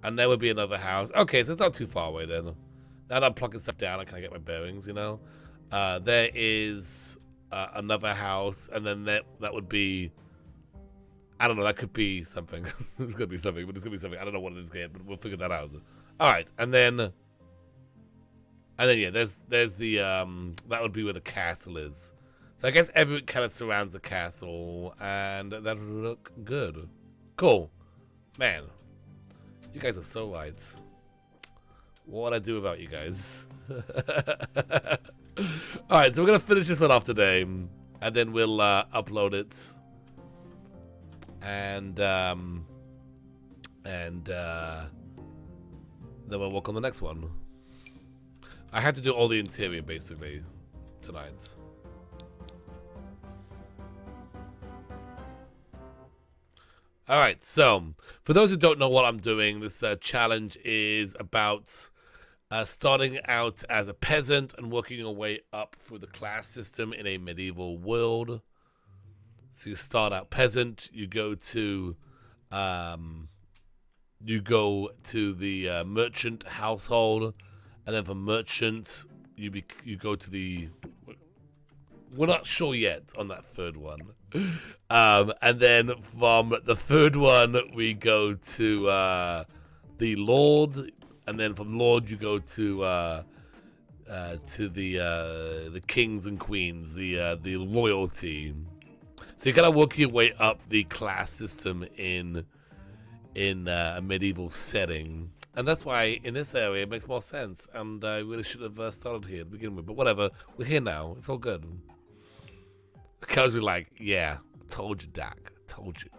And there would be another house. Okay, so it's not too far away then. Now that I'm plucking stuff down, I kind of get my bearings, you know? There is another house, and then that would be... I don't know, that could be something. It's going to be something, but it's going to be something. I don't know what it is yet, but we'll figure that out. Alright, and then... yeah, there's the, that would be where the castle is. So I guess everything kind of surrounds the castle, and that would look good. Cool. Man, you guys are so right. What would I do without you guys? Alright, so we're going to finish this one off today, and then we'll upload it. And then we'll work on the next one. I had to do all the interior, basically, tonight. Alright, so, for those who don't know what I'm doing, this challenge is about starting out as a peasant and working your way up through the class system in a medieval world. So you start out peasant, you go to the merchant household, and then from merchant you go to the... We're not sure yet on that third one. And then from the third one, we go to the Lord, and then from Lord you go to the kings and queens, the royalty. So you gotta work your way up the class system in a medieval setting, and that's why in this area it makes more sense. And I really should have started here to begin with, but whatever. We're here now. It's all good. Because we're like, yeah, I told you, Doc. I told you.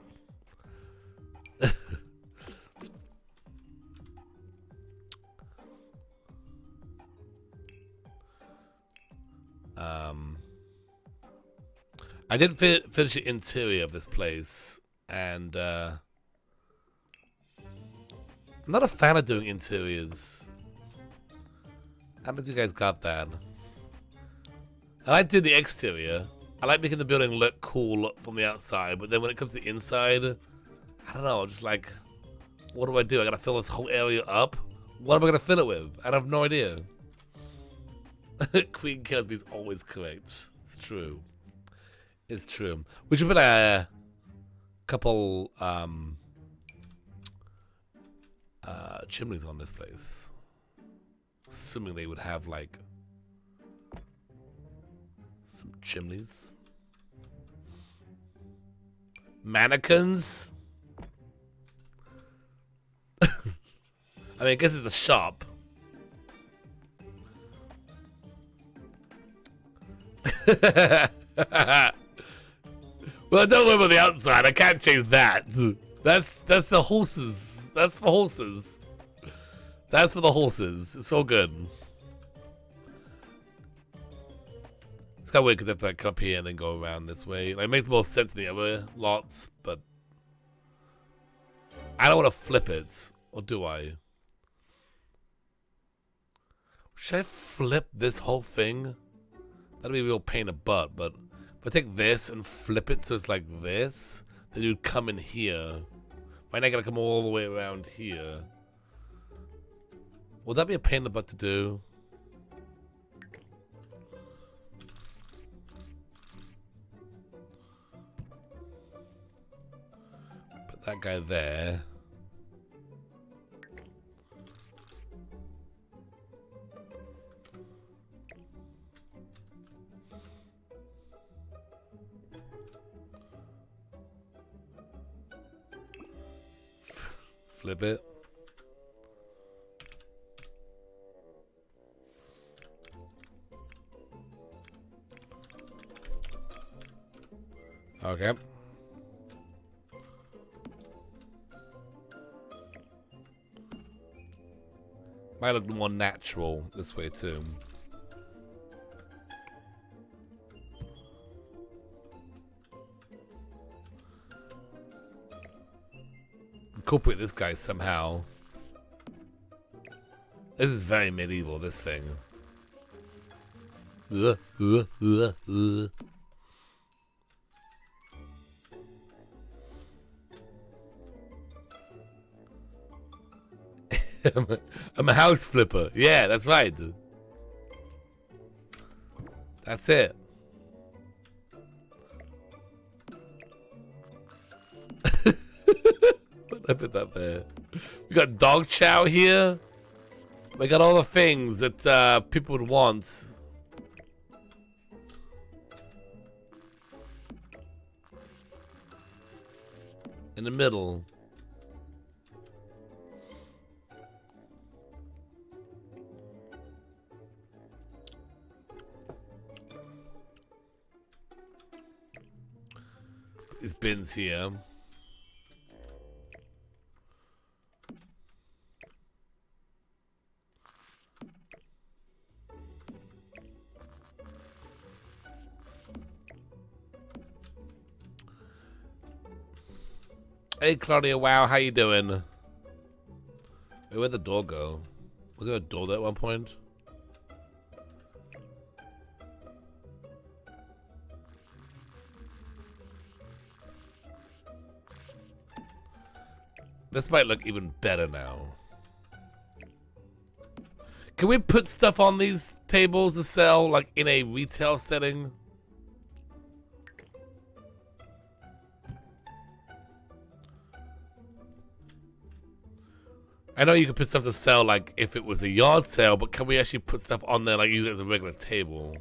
I didn't finish the interior of this place, and I'm not a fan of doing interiors. How did you guys got that? I like doing the exterior. I like making the building look cool from the outside, but then when it comes to the inside, I don't know, just like, what do I do? I gotta fill this whole area up? What am I gonna fill it with? I have no idea. Queen Kirby's always correct. It's true. It's true. We should put a couple chimneys on this place. Assuming they would have like some chimneys. Mannequins? I mean, I guess it's a shop. Well, don't worry about the outside. I can't change that. That's the horses. That's for horses. That's for the horses. It's all good. It's kind of weird because I have to like come up here and then go around this way. Like, it makes more sense than the other lots, but I don't want to flip it, or do I? Should I flip this whole thing? That'd be a real pain in the butt, but if I take this and flip it so it's like this, then you'd come in here. Why not gotta come all the way around here? Would that be a pain in the butt to do? Put that guy there. Flip it. Okay. Might look more natural this way too. Incorporate this guy somehow. This is very medieval, this thing. I'm a house flipper. Yeah, that's right. That's it. I put that there. We got dog chow here. We got all the things that people would want. In the middle. These bins here. Hey Claudia, wow, how you doing? Wait, where'd the door go? Was there a door there at one point? This might look even better now. Can we put stuff on these tables to sell, like in a retail setting? I know you could put stuff to sell, like if it was a yard sale, but can we actually put stuff on there, like use it as a regular table?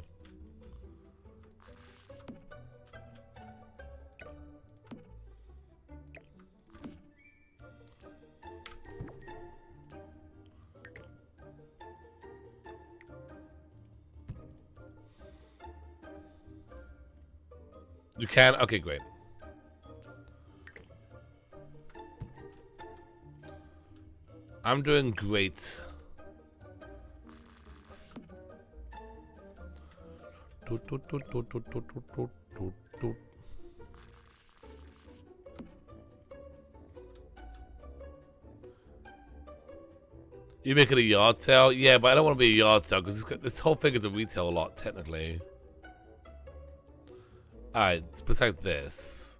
You can? Okay, great. I'm doing great. You make it a yard sale? Yeah, but I don't want to be a yard sale because this whole thing is a retail lot, technically. Alright, besides this.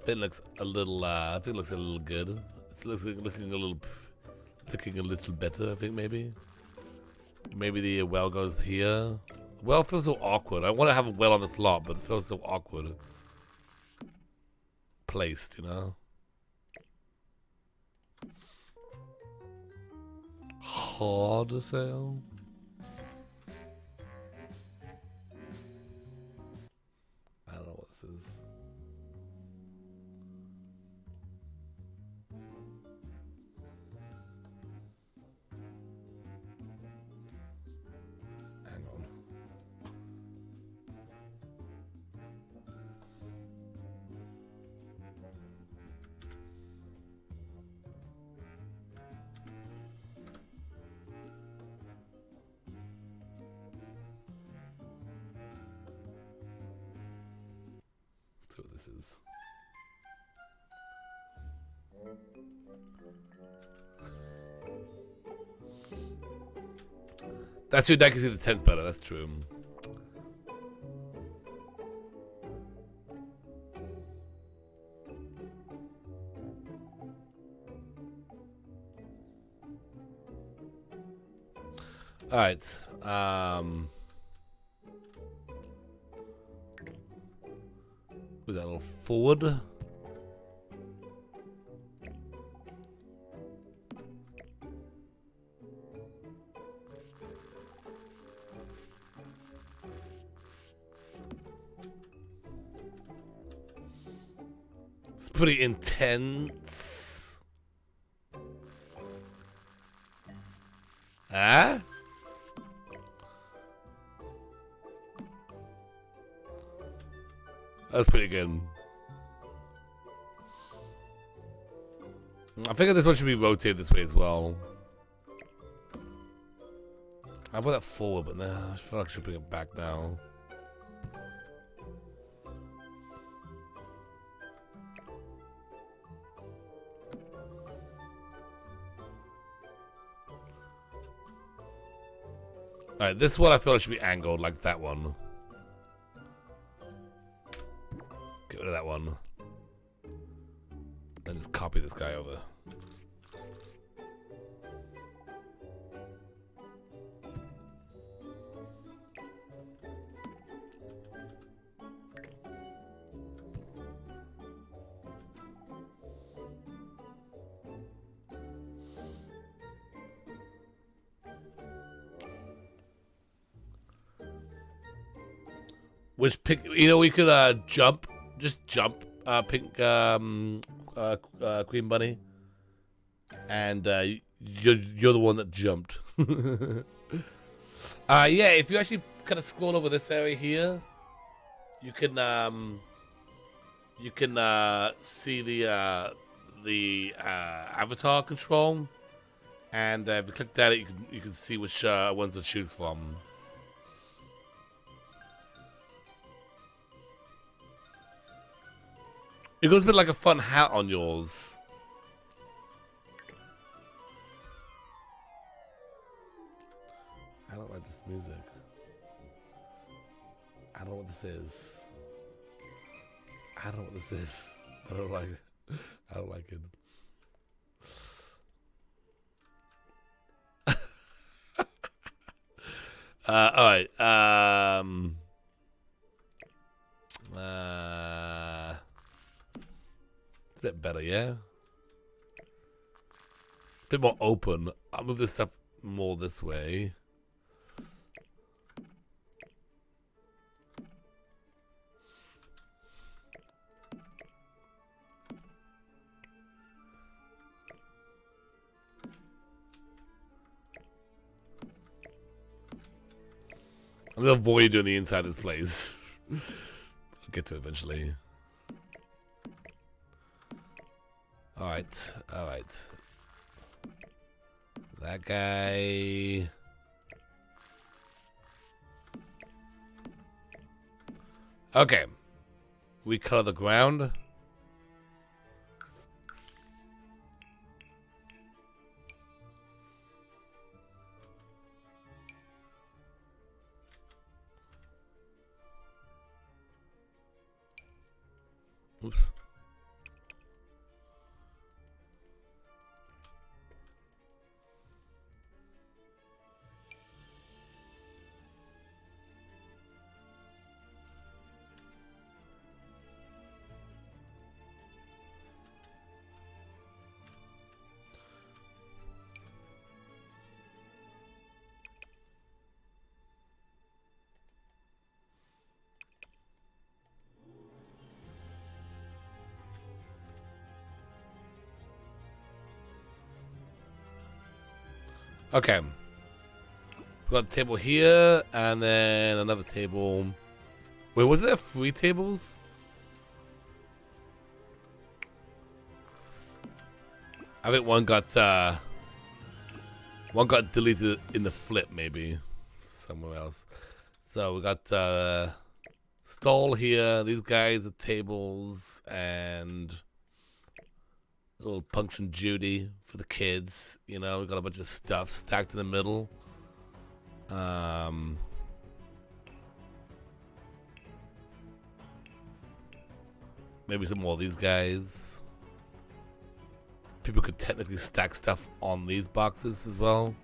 It looks a little, I think it looks a little good. It's looking a little better, I think, maybe. Maybe the well goes here. Well feels so awkward. I want to have a well on this lot, but it feels so awkward. Placed, you know? Hard to sell. I don't know what this is. Hang on. Let's see what this is. That's true. I can see the tent's better. That's true. All right. With that little forward. It's pretty intense. Ah? That's pretty good. I figure this one should be rotated this way as well. I put that forward, but nah, I feel like I should bring it back now. Alright, this one I feel like should be angled like that one. Get rid of that one. Then just copy this guy over. Which pick? You know, we could jump, just jump, pink Queen Bunny, and you're the one that jumped. Yeah, if you actually kind of scroll over this area here, you can see the avatar control, and if you click that, you can see which ones to choose from. It goes a bit like a fun hat on yours. I don't like this music. I don't know what this is. I don't know what this is. I don't like it. I don't like it. Alright. It's a bit better, yeah? It's a bit more open. I'll move this stuff more this way. I'm gonna avoid doing the inside of this place. I'll get to it eventually. Alright, alright. That guy. Okay. We color the ground. Oops. Okay. We got a table here, and then another table. Wait, was there 3 tables? I think one got deleted in the flip, maybe somewhere else. So we got stall here. These guys are tables, and a little Punch and Judy for the kids. You know, we got a bunch of stuff stacked in the middle. Maybe some more of these guys. People could technically stack stuff on these boxes as well.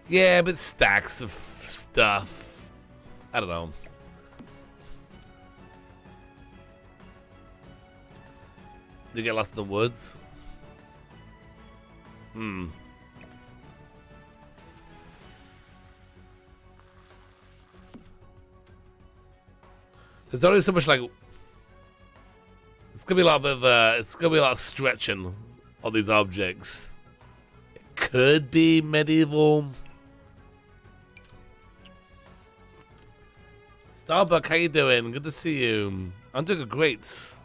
Yeah, but stacks of stuff. I don't know. Did you get lost in the woods? There's only so much, like, it's gonna be a lot of it's gonna be a lot of stretching on these objects. It could be medieval. Starbuck, how you doing? Good to see you. I'm doing great.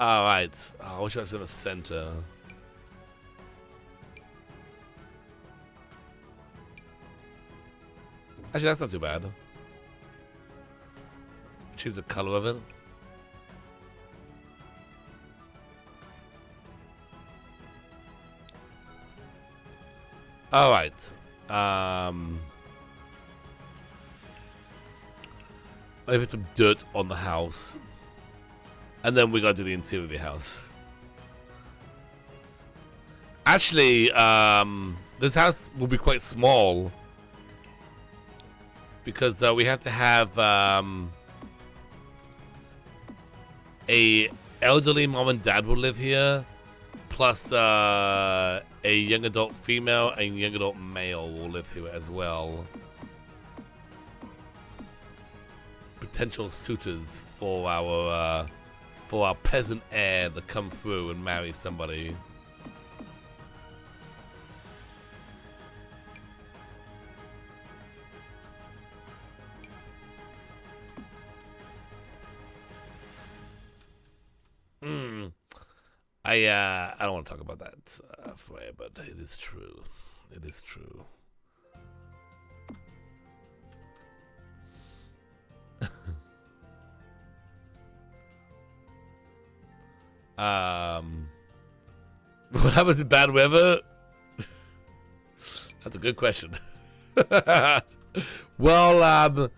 Alright. Oh, I wish I was in the center. Actually, that's not too bad. Choose the color of it. Alright. Maybe some dirt on the house. And then we gotta do the interior of the house. Actually, this house will be quite small. Because we have to have A elderly mom and dad will live here, plus a young adult female and young adult male will live here as well. Potential suitors for our peasant heir to come through and marry somebody. I don't want to talk about that, Freya, but it is true. It is true. What happens in bad weather? That's a good question. Well,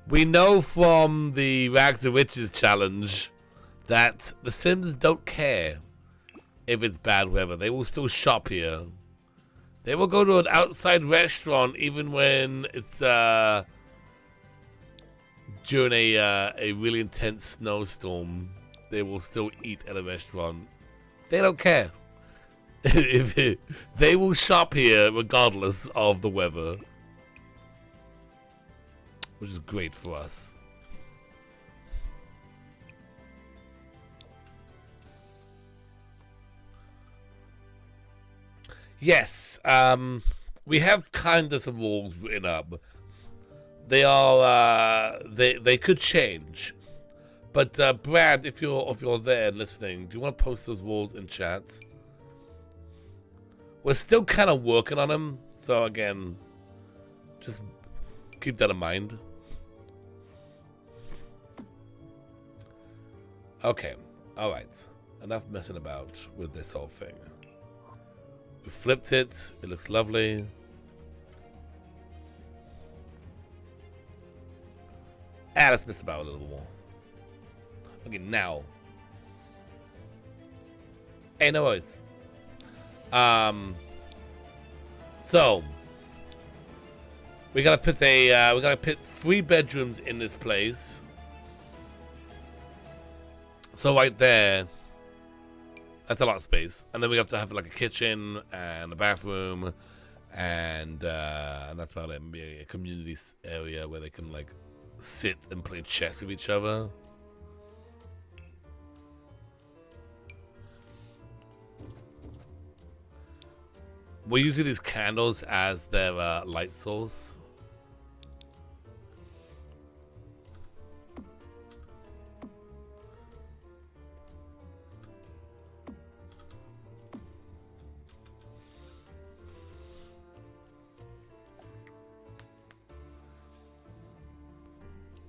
we know from the Rags to Riches challenge that the Sims don't care if it's bad weather. They will still shop here. They will go to an outside restaurant even when it's during a really intense snowstorm. They will still eat at a restaurant. They don't care. They will shop here regardless of the weather, which is great for us. Yes, we have kind of some rules written up. They are they could change, but Brad, if you're there and listening, do you want to post those rules in chat? We're still kind of working on them, so again, just keep that in mind. Okay, all right. Enough messing about with this whole thing. We flipped it. It looks lovely. Let's mess about a little more. Okay, now. Hey, no worries. So we gotta put we gotta put 3 bedrooms in this place. So right there, that's a lot of space, and then we have to have like a kitchen and a bathroom, and that's about it. Maybe a community area where they can like sit and play chess with each other. We're using these candles as their light source.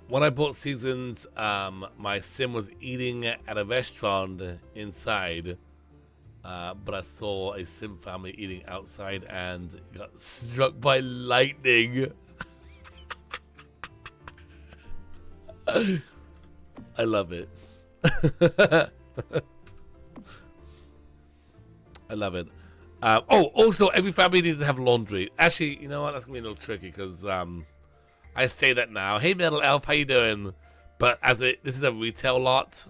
When I bought Seasons, my sim was eating at a restaurant inside. But I saw a sim family eating outside and got struck by lightning. I love it. I love it. Oh, also, every family needs to have laundry. Actually, you know what? That's going to be a little tricky because I say that now. Hey, Metal Elf, how you doing? But this is a retail lot.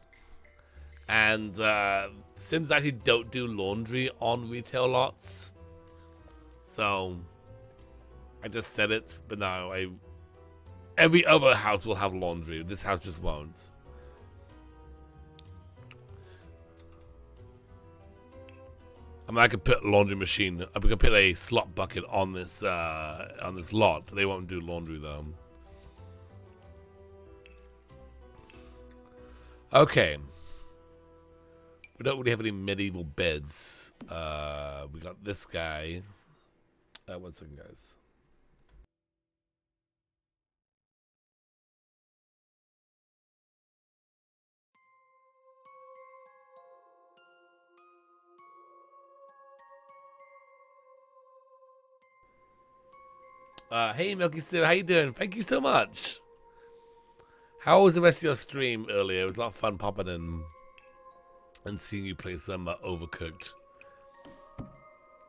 And Sims actually don't do laundry on retail lots. So I just said it, but no, every other house will have laundry. This house just won't. I mean, I could put a laundry machine. I could put a slot bucket on this lot. They won't do laundry though. Okay. We don't really have any medieval beds. We got this guy. 1 second, guys. Hey, Milky Sue, how you doing? Thank you so much. How was the rest of your stream earlier? It was a lot of fun popping in and seeing you play some Overcooked.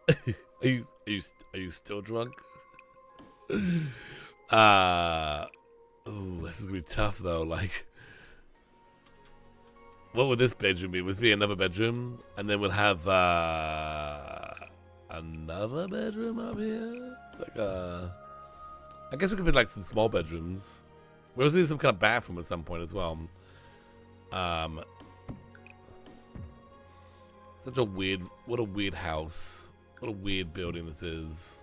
Are you still drunk? Ooh, this is gonna be tough though. Like, What would this bedroom be? Would this be another bedroom? And then we'll have another bedroom up here? It's like I guess we could put like some small bedrooms. We also need some kind of bathroom at some point as well. Such a weird, what a weird house. What a weird building this is.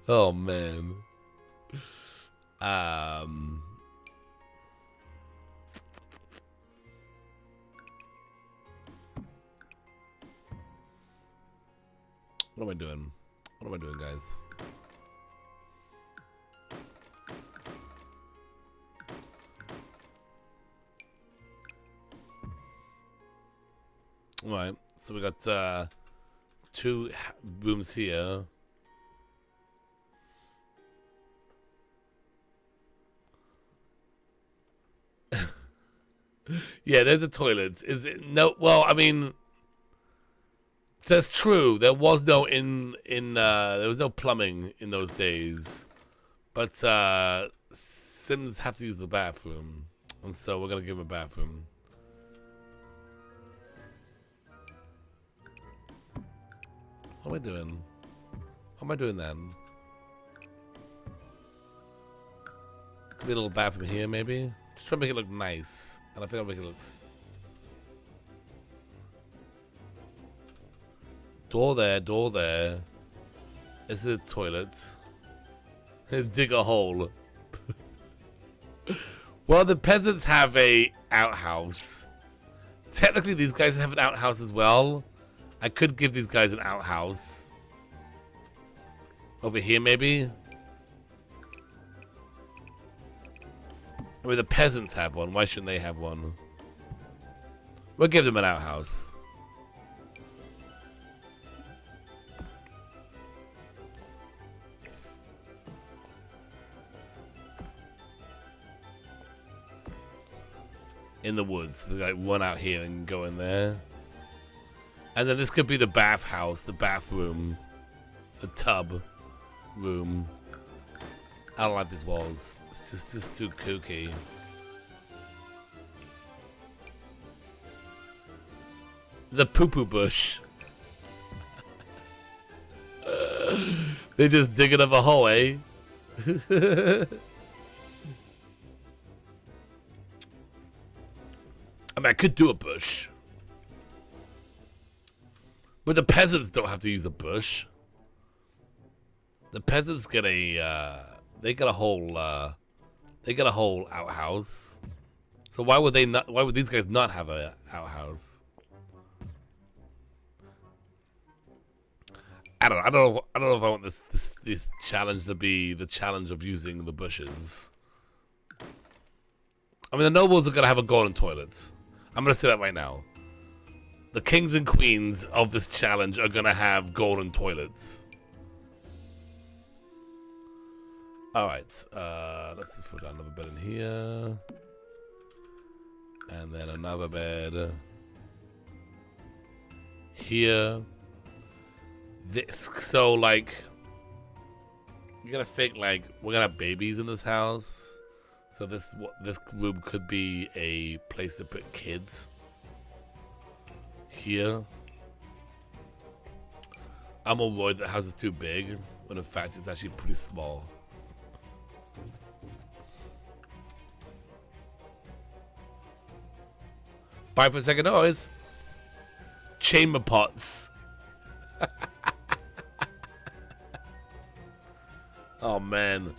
Oh man. What am I doing? What am I doing, guys? All right, so we got 2 rooms here. Yeah, there's a toilet. Is it no? Well, I mean, that's true. There was no there was no plumbing in those days, but Sims have to use the bathroom, and so we're gonna give him a bathroom. What am I doing? What am I doing then? Could be a little bathroom here, maybe. Just try to make it look nice, and I think I'll make it look. Door there, door there. Is it a toilet? Dig a hole. Well, the peasants have a outhouse. Technically, these guys have an outhouse as well. I could give these guys an outhouse. Over here, maybe? I mean, the peasants have one. Why shouldn't they have one? We'll give them an outhouse. In the woods. There's like one out here and go in there. And then this could be the bathhouse, the bathroom, the tub room. I don't like these walls. It's just too kooky. The poo-poo bush. They just dig it up a hole, eh? I mean, I could do a bush. But the peasants don't have to use the bush. The peasants get a they get a whole outhouse. So why would they not? Why would these guys not have a outhouse? I don't know. I don't know if I want this challenge to be the challenge of using the bushes. I mean, the nobles are gonna have a golden toilet. I'm gonna say that right now. The kings and queens of this challenge are gonna have golden toilets. Alright, let's just put down another bed in here. And then another bed here. This, so like, you gotta think like, we're gonna have babies in this house. So this room could be a place to put kids. Here. I'm all worried that the house is too big, when in fact it's actually pretty small. Bye for a second noise. Chamber pots. Oh man.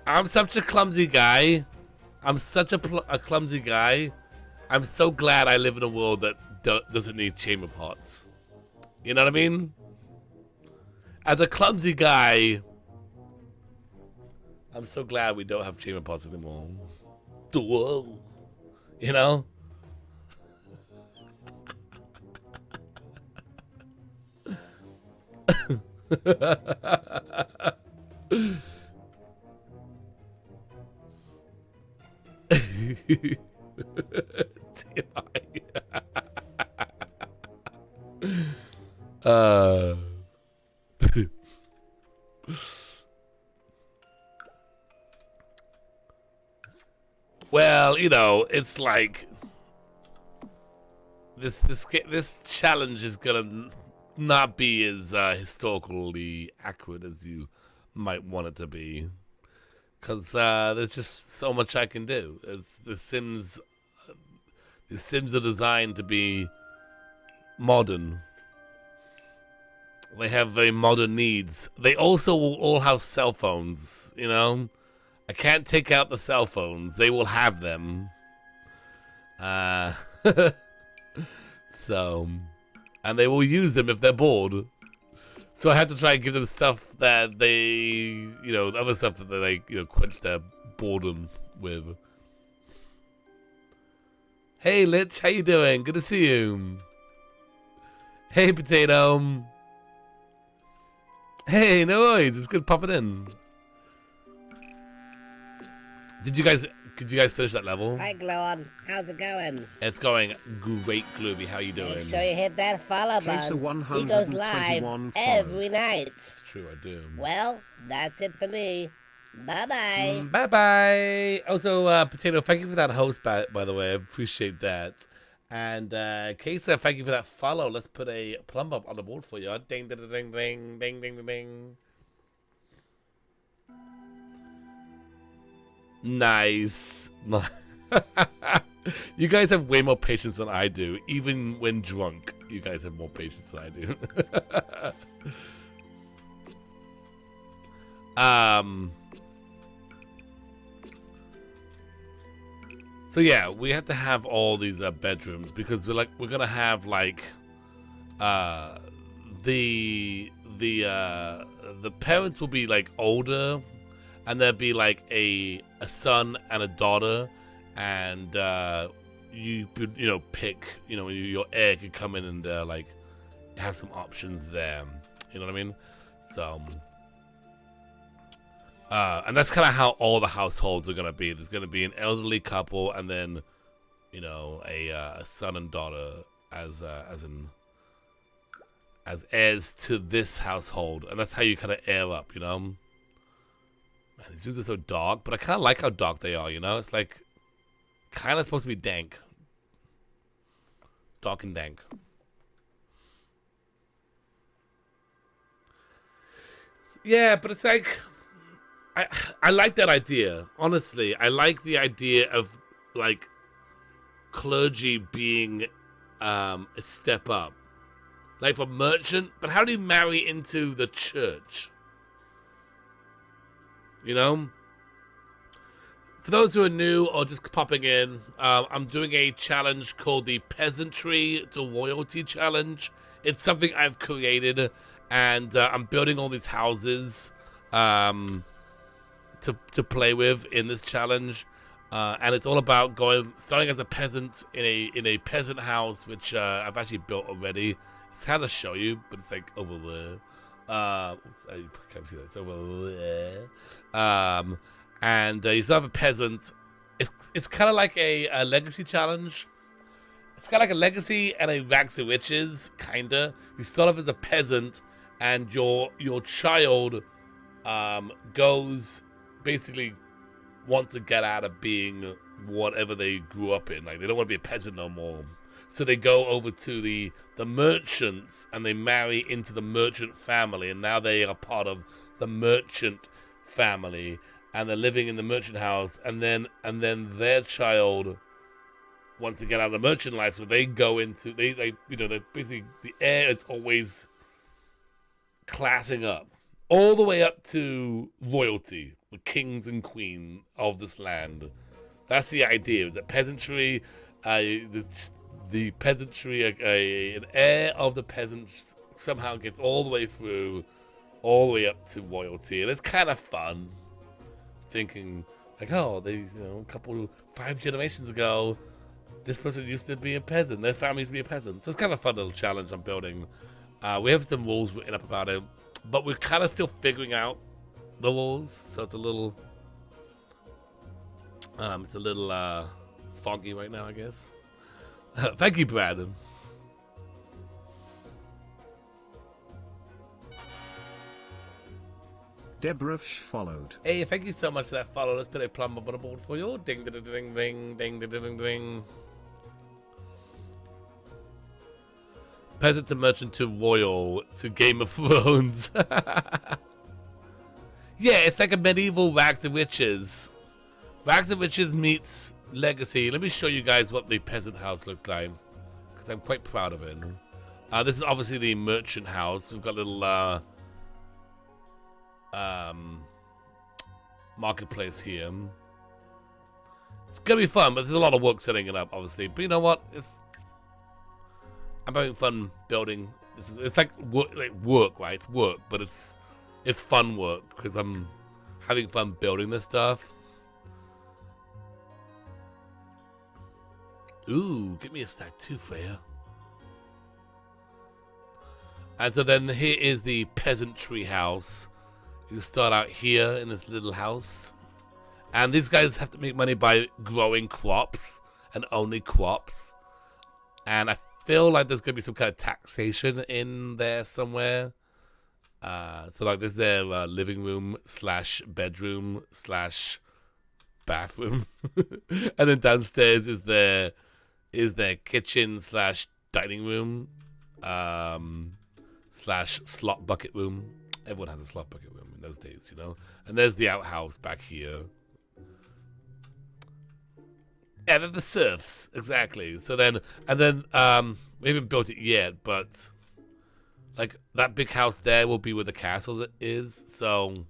I'm such a clumsy guy. I'm such a clumsy guy. I'm so glad I live in a world that doesn't need chamber pots. You know what I mean? As a clumsy guy, I'm so glad we don't have chamber pots anymore. Whoa. You know? Well, you know, it's like this challenge is gonna not be as historically accurate as you might want it to be, because there's just so much I can do. The Sims are designed to be modern. They have very modern needs. They also will all have cell phones, you know? I can't take out the cell phones. They will have them. So, and they will use them if they're bored. So I have to try and give them stuff that they, you know, other stuff that they, you know, quench their boredom with. Hey, Lich, how you doing? Good to see you. Hey, Potato. Hey, no worries. It's good popping in. Could you guys finish that level? Hi, Glowon. How's it going? It's going great, Glooby. How you doing? Make sure you hit that follow button. He goes live every night. It's true, I do. Well, that's it for me. Bye-bye. Bye-bye. Also, Potato, thank you for that host, by the way. I appreciate that. And Kesa, thank you for that follow. Let's put a plumb up on the board for you. Ding, ding, ding, ding, ding, ding, ding. Nice. You guys have way more patience than I do. Even when drunk, you guys have more patience than I do. So yeah, we have to have all these bedrooms because we're gonna have like the parents will be like older, and there'll be like a son and a daughter, and you know pick, you know, your heir could come in and like have some options there. You know what I mean? So. And that's kind of how all the households are going to be. There's going to be an elderly couple, and then, you know, a son and daughter as heirs to this household, and that's how you kind of heir up, you know. Man, these rooms are so dark, but I kind of like how dark they are. You know, it's like kind of supposed to be dank, dark and dank. Yeah, but it's like. I like that idea. Honestly, I like the idea of like clergy being a step up, like for merchant. But how do you marry into the church? You know. For those who are new or just popping in, I'm doing a challenge called the Peasantry to Royalty Challenge. It's something I've created, and I'm building all these houses. To play with in this challenge, and it's all about starting as a peasant in a peasant house, which I've actually built already. It's hard to show you, but it's like over there. Oops, I can't see that. It's over there. And you start have a peasant. It's kind of like a legacy challenge. It's kind of like a legacy and a rags to riches, kinda. You start off as a peasant, and your child goes. Basically wants to get out of being whatever they grew up in. Like, they don't want to be a peasant no more. So they go over to the merchants, and they marry into the merchant family, and now they are part of the merchant family, and they're living in the merchant house, and then their child wants to get out of the merchant life, so they go into they you know, they're basically, the heir is always classing up all the way up to royalty, the kings and queen of this land. That's the idea. Is that peasantry, the peasantry, an heir of the peasants somehow gets all the way through, all the way up to royalty, and it's kind of fun. Thinking like, oh, they, you know, 5 generations ago, this person used to be a peasant. Their family used to be a peasant. So it's kind of a fun little challenge I'm building. We have some rules written up about it, but we're kind of still figuring out the rules, so it's a little foggy right now, I guess. Thank you, Brad. Deborah followed. Hey, thank you so much for that follow. Let's put a plum up on the board for you. Ding, ding, ding, ding, ding, ding, ding, ding, ding. Peasant to merchant to royal to Game of Thrones. Yeah, it's like a medieval Rags and Riches. Rags and Riches meets Legacy. Let me show you guys what the peasant house looks like, because I'm quite proud of it. This is obviously the merchant house. We've got a little marketplace here. It's gonna be fun, but there's a lot of work setting it up, obviously. But you know what? I'm having fun building. It's like work, right? It's work, but it's fun work because I'm having fun building this stuff. Ooh, give me a stack too, Freya. And so then here is the peasantry house. You start out here in this little house. And these guys have to make money by growing crops and only crops. And I feel like there's going to be some kind of taxation in there somewhere. So like this is their living room / bedroom / bathroom. And then downstairs is their kitchen / dining room / slot bucket room. Everyone has a slot bucket room in those days, you know. And there's the outhouse back here. Yeah, they're the serfs, exactly. So then, and then we haven't built it yet, but like that big house there will be where the castle is. So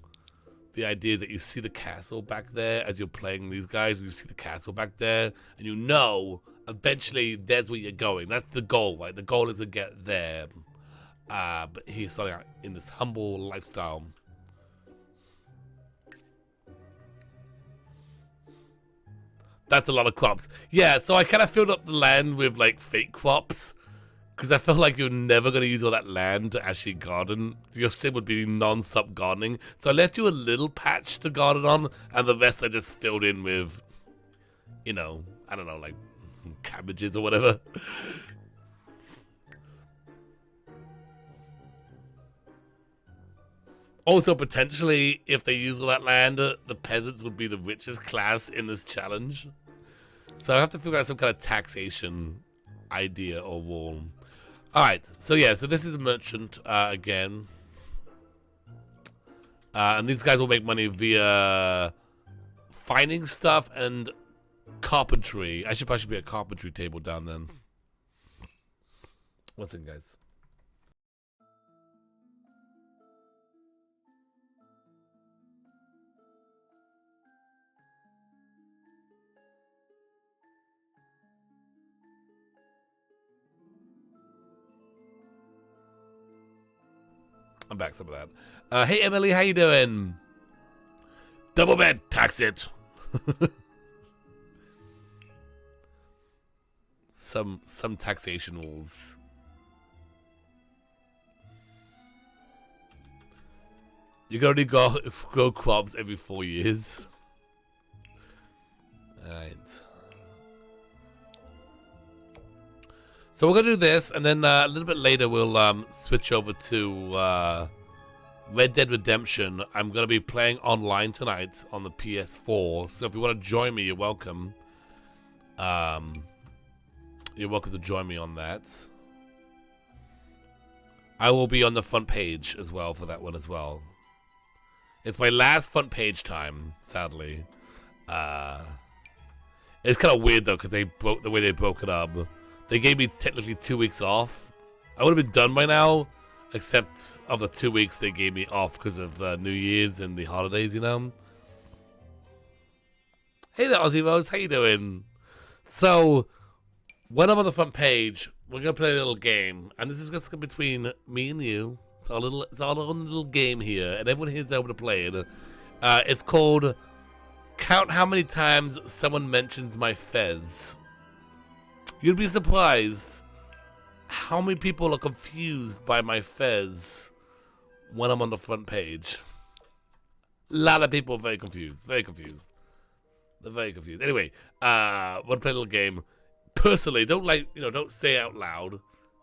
the idea is that you see the castle back there as you're playing these guys. You see the castle back there, and you know eventually there's where you're going. That's the goal, right? The goal is to get there. But he's starting out in this humble lifestyle. That's a lot of crops. Yeah, so I kind of filled up the land with like fake crops because I felt like you're never going to use all that land to actually garden. Your sim would be non-stop gardening. So I left you a little patch to garden on, and the rest I just filled in with, you know, I don't know, like cabbages or whatever. Also, potentially, if they use all that land, the peasants would be the richest class in this challenge. So I have to figure out some kind of taxation idea or rule. Alright, so yeah, so this is a merchant again. And these guys will make money via finding stuff and carpentry. I should probably be a carpentry table down then. One second, guys. I'm back, some of that. Hey Emily, how you doing? Double bed, tax it. some taxation rules. You can only grow crops every 4 years. Alright. So we're going to do this, and then a little bit later we'll switch over to Red Dead Redemption. I'm going to be playing online tonight on the PS4, so if you want to join me, you're welcome. You're welcome to join me on that. I will be on the front page as well for that one as well. It's my last front page time, sadly. It's kind of weird, though, because they broke the way they broke it up. They gave me technically 2 weeks off. I would have been done by now, except of the 2 weeks they gave me off because of New Year's and the holidays, you know? Hey there, Aussie Rose. How you doing? So, when I'm on the front page, we're going to play a little game. And this is just between me and you. It's our own little game here. And everyone here is able to play it. It's called Count How Many Times Someone Mentions My Fez. You'd be surprised how many people are confused by my fez when I'm on the front page. A lot of people are very confused. Very confused. They're very confused. Anyway, we'll play a little game. Personally, don't say it out loud.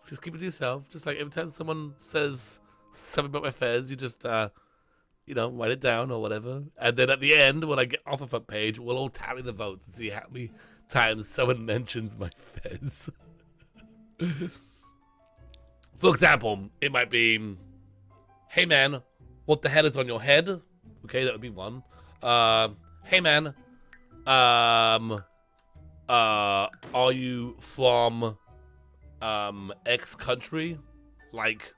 Just keep it to yourself. Just like every time someone says something about my fez, you just, write it down or whatever. And then at the end, when I get off the front page, we'll all tally the votes and see how many times someone mentions my fez. For example, it might be, hey man, what the hell is on your head? Okay, that would be one. Hey man, are you from X country? Like,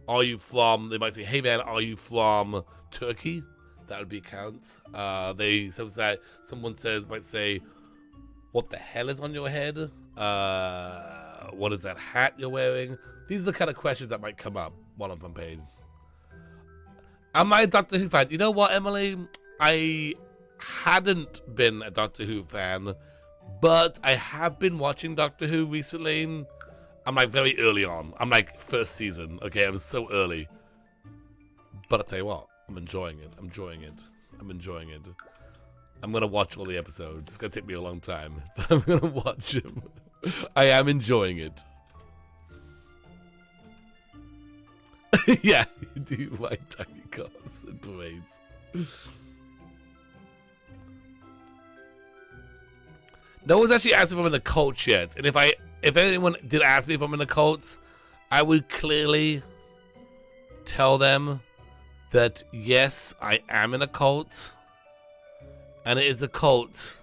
are you from, they might say, hey man, are you from Turkey? That would be a count. Someone might say, what the hell is on your head? What is that hat you're wearing? These are the kind of questions that might come up while I'm on page. Am I a Doctor Who fan? You know what, Emily? I hadn't been a Doctor Who fan, but I have been watching Doctor Who recently. I'm like very early on. I'm like first season. Okay, I'm so early. But I'll tell you what, I'm enjoying it. I'm enjoying it. I'm going to watch all the episodes. It's going to take me a long time, but I'm going to watch them. I am enjoying it. Yeah, you do white tiny cars and parades. No one's actually asked if I'm in the cult yet. And if anyone did ask me if I'm in the cult, I would clearly tell them that yes, I am in a cult. And it is a cult.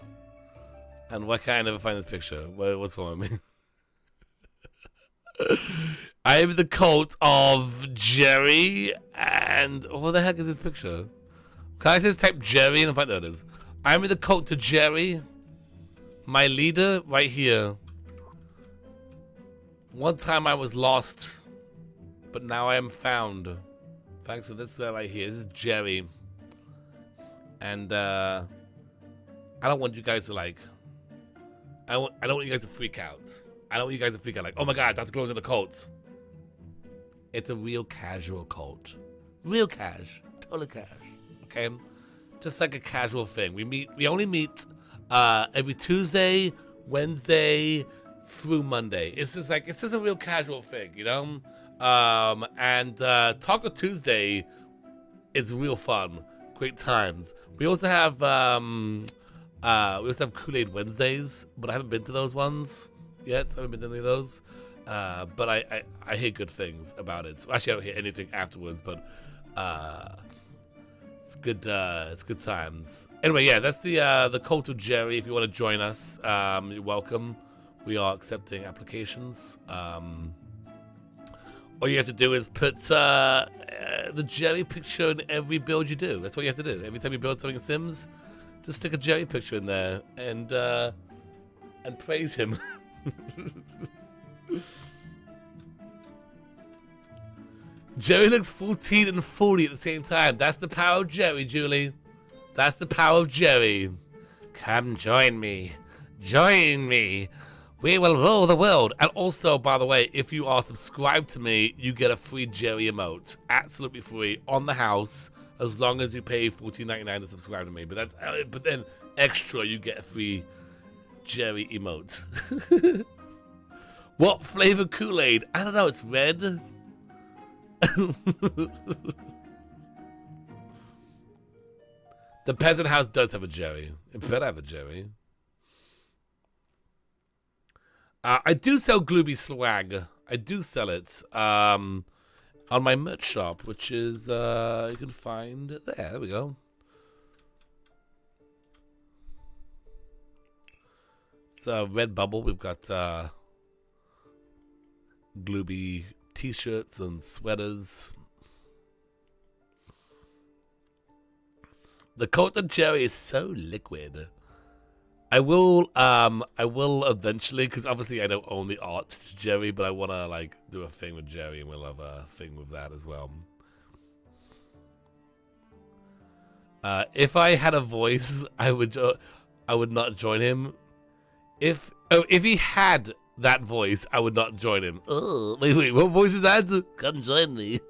And why can't I never find this picture? What's wrong with me? I am the cult of Jerry and... what the heck is this picture? Can I just type Jerry and find... there it is. I'm in the cult to Jerry. My leader right here. One time I was lost, but now I am found. Thanks to this right here. This is Jerry. And I don't want you guys to like... I don't want you guys to freak out. I don't want you guys to freak out like, oh my god, Dr. Glow's in the cult. It's a real casual cult. Real cash. Totally cash. Okay? Just like a casual thing. We only meet every Tuesday, Wednesday, through Monday. It's just a real casual thing, you know? And Taco Tuesday is real fun. Great times. We also have Kool-Aid Wednesdays, but I haven't been to those ones yet. I haven't been to any of those. But I hear good things about it. So actually, I don't hear anything afterwards, but it's good. It's good times. Anyway, yeah, that's the cult of Jerry. If you want to join us, you're welcome. We are accepting applications. All you have to do is put the Jerry picture in every build you do. That's what you have to do. Every time you build something in Sims, just stick a Jerry picture in there and praise him. Jerry looks 14 and 40 at the same time. That's the power of Jerry, Julie. That's the power of Jerry. Come join me. Join me. We will rule the world. And also, by the way, if you are subscribed to me, you get a free Jerry emote. Absolutely free on the house, as long as you pay $14.99 to subscribe to me. But then extra, you get a free Jerry emote. What flavor Kool-Aid? I don't know. It's red. The peasant house does have a Jerry. It better have a Jerry. I do sell Glooby swag. I do sell it on my merch shop, which is you can find there. There we go. It's Redbubble. We've got Glooby t-shirts and sweaters. The coat of Jerry is so liquid. I will eventually, because obviously I don't own the art to Jerry, but I want to like do a thing with Jerry, and we'll have a thing with that as well. If I had a voice, I would not join him. If he had that voice, I would not join him. Oh, wait, what voice is that? Come join me.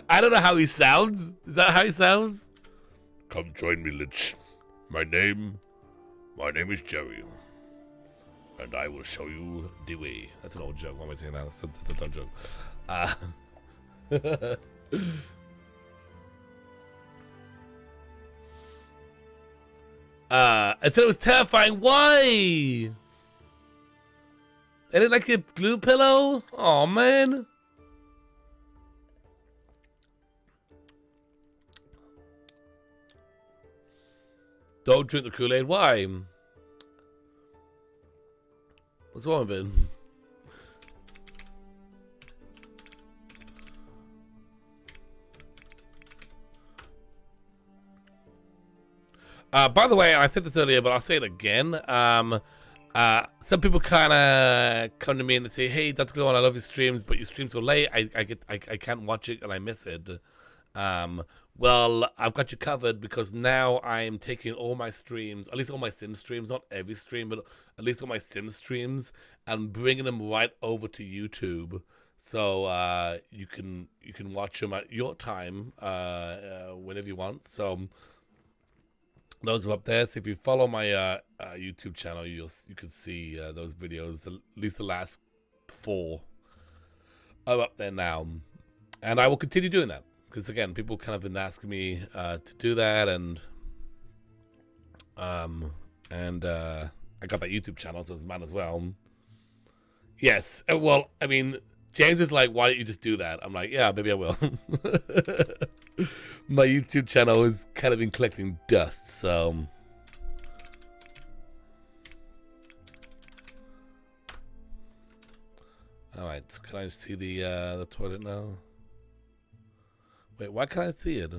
I don't know how he sounds. Is that how he sounds? Come join me, Lich. My name is Jerry, and I will show you the way. That's an old joke. Why am I saying that? That's a dumb joke. I said it was terrifying. Why? They look like a glue pillow? Oh man. Don't drink the Kool-Aid. Why? What's wrong with it? By the way, I said this earlier, but I'll say it again. Some people kind of come to me and they say, "Hey, Dr. Glow, I love your streams, but your streams so late. I can't watch it and I miss it." Well, I've got you covered because now I'm taking all my streams, at least all my Sim streams, not every stream, but at least all my Sim streams, and bringing them right over to YouTube. So you can watch them at your time whenever you want. So those are up there. So if you follow my YouTube channel, you can see those videos. At least the last 4 are up there now, and I will continue doing that because again, people kind of been asking me to do that, and I got that YouTube channel, so it's mine as well. Yes, well, I mean, James is like, "Why don't you just do that?" I'm like, "Yeah, maybe I will." My YouTube channel has kind of been collecting dust, so all right. Can I see the toilet now? Wait, why can't I see it?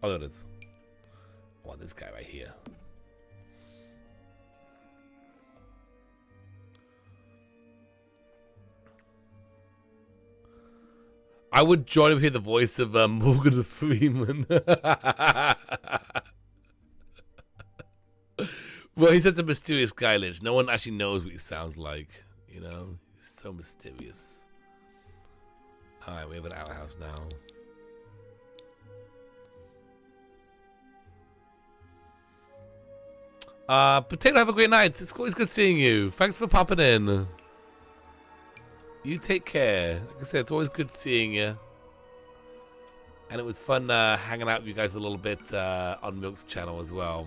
Oh, there it is. I want this guy right here. I would join him here, the voice of Morgan Freeman. Well, he's such a mysterious guy, Lich. No one actually knows what he sounds like. You know, he's so mysterious. All right, we have an outhouse now. Potato, have a great night. It's always good seeing you. Thanks for popping in. You take care. Like I said, it's always good seeing you. And it was fun hanging out with you guys a little bit on Milk's channel as well.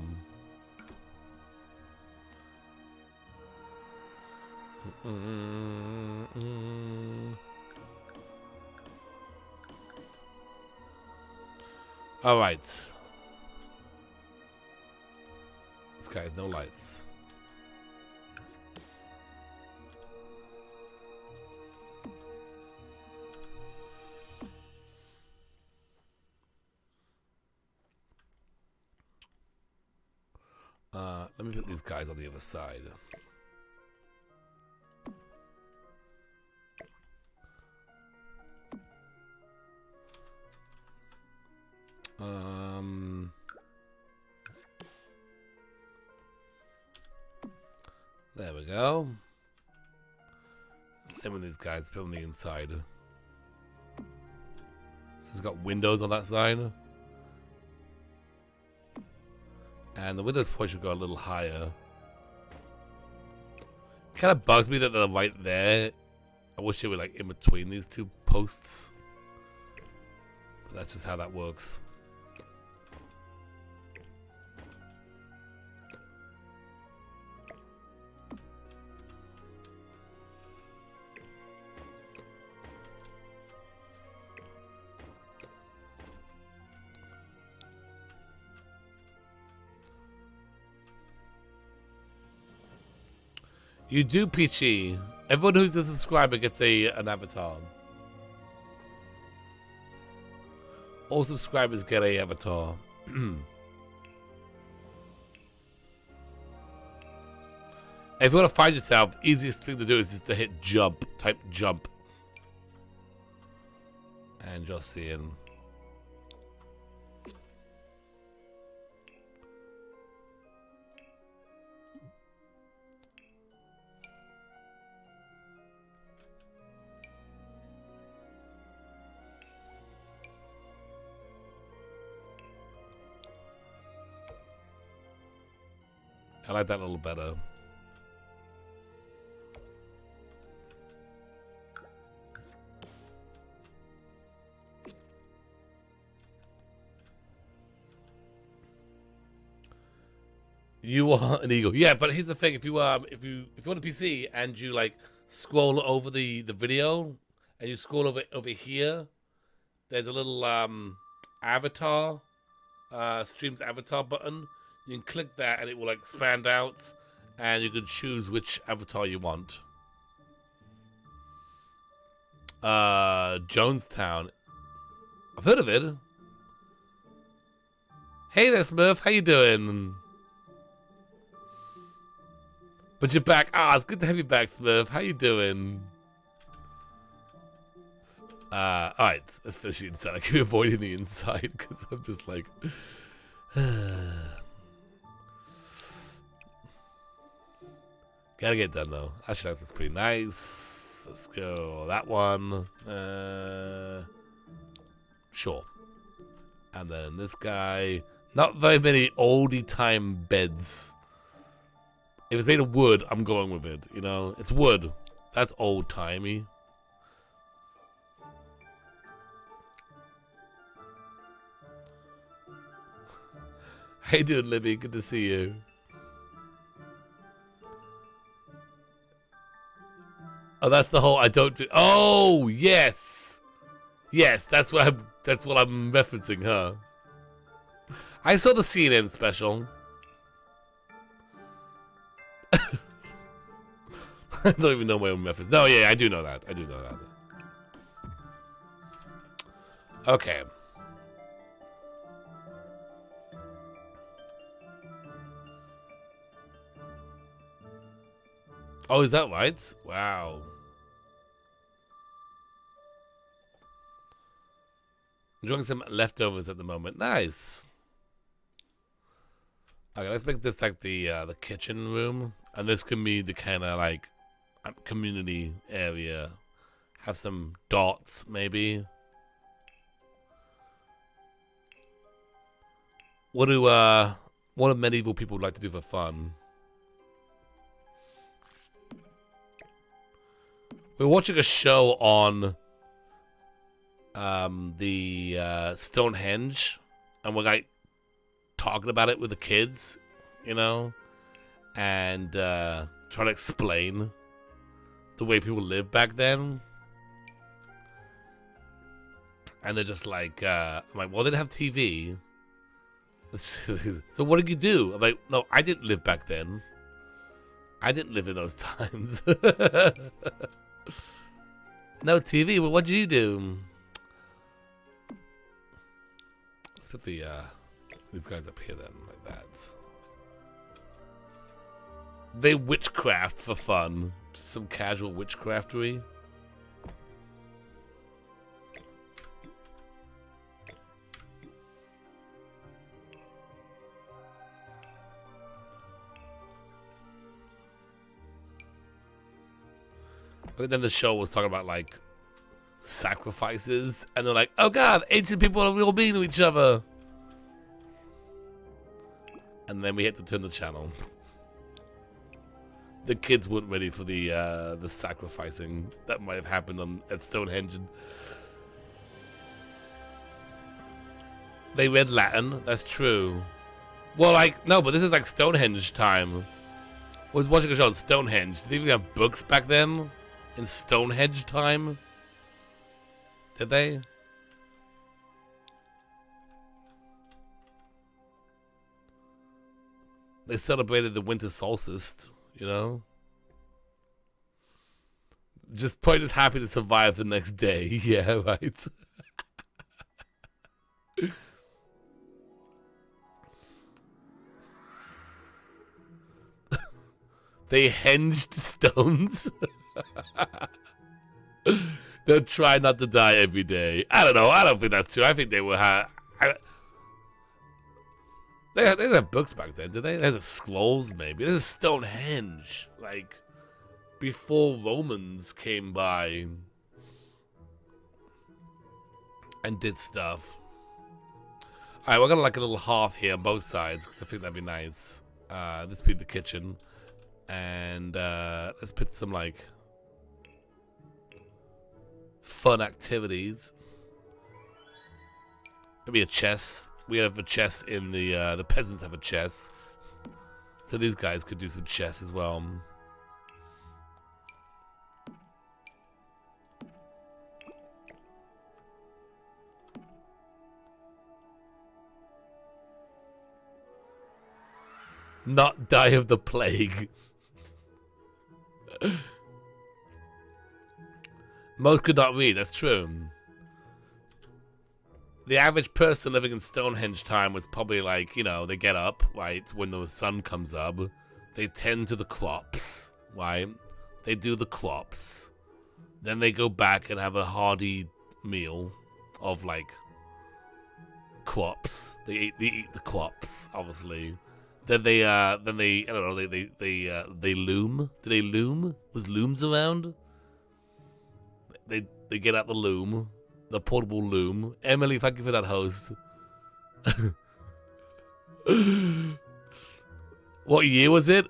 All right. This guy has no lights. Let me put these guys on the other side. There we go. Same with these guys, put them on the inside. So it's got windows on that side. And the windows probably should go a little higher. Kind of bugs me that they're right there. I wish they were like in between these 2 posts. But that's just how that works. You do, Peachy. Everyone who's a subscriber gets an avatar. All subscribers get a avatar. If you want to find yourself, easiest thing to do is just to hit jump. Type jump. And you'll see him. I like that a little better. You are an eagle. Yeah, but here's the thing: if you want a PC and you like scroll over the video and you scroll over here, there's a little avatar, streams avatar button. You can click that and it will like expand out, and you can choose which avatar you want. Jonestown. I've heard of it. Hey there, Smurf. How you doing? But you're back. It's good to have you back, Smurf. How you doing? Alright, let's finish the inside. I keep avoiding the inside because I'm just like... Gotta get done, though. Actually, that's pretty nice. Let's go that one. Sure. And then this guy. Not very many oldie-time beds. If it's made of wood, I'm going with it. You know, it's wood. That's old-timey. How you doing, Libby? Good to see you. Oh, that's the whole I don't do. Oh, yes. Yes, that's what I'm referencing, huh? I saw the CNN special. I don't even know my own methods. No, yeah, I do know that. I do know that. Okay. Oh, is that right? Wow. Enjoying some leftovers at the moment. Nice. Okay, let's make this like the kitchen room, and this can be the kind of like community area. Have some dots, maybe. What do medieval people like to do for fun? We're watching a show on the Stonehenge, and we're like talking about it with the kids, you know, and trying to explain the way people lived back then. And they're just like, I'm like, well, they didn't have TV. So what did you do? I'm like, no, I didn't live back then. I didn't live in those times. No TV. Well, what did you do? Let's put the these guys up here then, like that. They witchcraft for fun. Just some casual witchcraftery. But then the show was talking about like sacrifices, and they're like, "Oh God, ancient people are real mean to each other." And then we had to turn the channel. The kids weren't ready for the sacrificing that might have happened at Stonehenge. They read Latin. That's true. Well, like no, but this is like Stonehenge time. I was watching a show on Stonehenge. Did they even have books back then? In Stonehenge time? Did they? They celebrated the winter solstice, you know? Just probably just happy to survive the next day. Yeah, right? They henged stones. They'll try not to die every day. I don't know. I don't think that's true. I think they will have. They didn't have books back then, did they? They had the scrolls, maybe. This is Stonehenge. Like, before Romans came by and did stuff. Alright, we're gonna like a little half here on both sides, because I think that'd be nice. This would be the kitchen. And let's put some, like, fun activities. Maybe a chess. We have a chess in the peasants have a chess. So these guys could do some chess as well. Not die of the plague. Most could not read, that's true. The average person living in Stonehenge time was probably like, you know, they get up, right, when the sun comes up. They tend to the crops, right? They do the crops. Then they go back and have a hearty meal of, like, crops. They eat the crops, obviously. Then they I don't know, they loom. Did they loom? Was looms around? They get out the loom, the portable loom. Emily, thank you for that host. What year was it?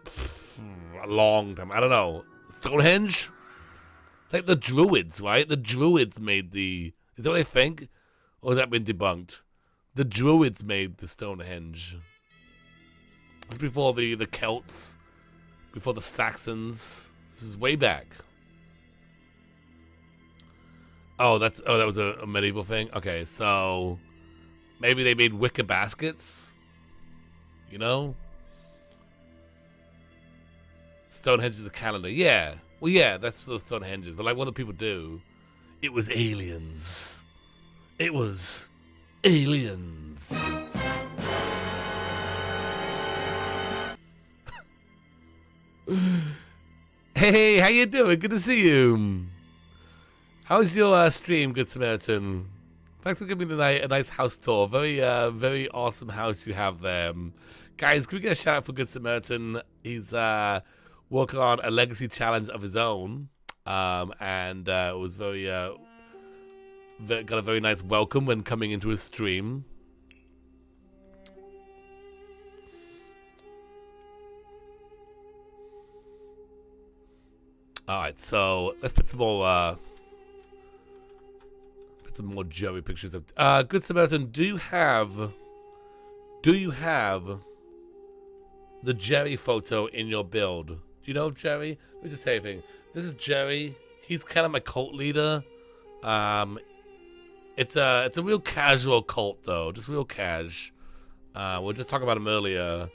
A long time. I don't know. Stonehenge? It's like the Druids, right? The Druids made the... Is that what they think? Or has that been debunked? The Druids made the Stonehenge. This is before the Celts, before the Saxons. This is way back. Oh, that was a medieval thing? Okay, so maybe they made wicker baskets? You know? Stonehenge is a calendar. Yeah. Well, yeah, that's what Stonehenge is. But like, what do people do? It was aliens. It was aliens. Hey, how you doing? Good to see you. How's your stream, Good Samaritan? Thanks for giving me a nice house tour. Very, very awesome house you have there. Guys, can we get a shout out for Good Samaritan? He's working on a legacy challenge of his own, and it was very, got a very nice welcome when coming into his stream. All right, so let's put some more Joey pictures of. Good Samaritan, do you have the Jerry photo in your build? Do you know Jerry? Let me just say anything. This is Jerry. He's kind of my cult leader. It's a real casual cult though, just real cash. We were just talking about him earlier.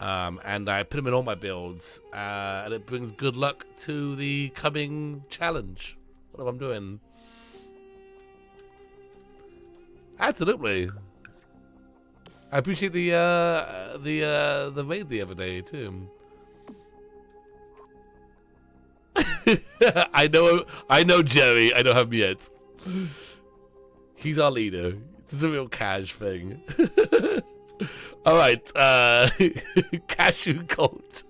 And I put him in all my builds, and it brings good luck to the coming challenge. What am I doing? Absolutely. I appreciate the raid the other day too. I know Jerry. I don't have him yet. He's our leader. This is a real cash thing. All right, cashew cult.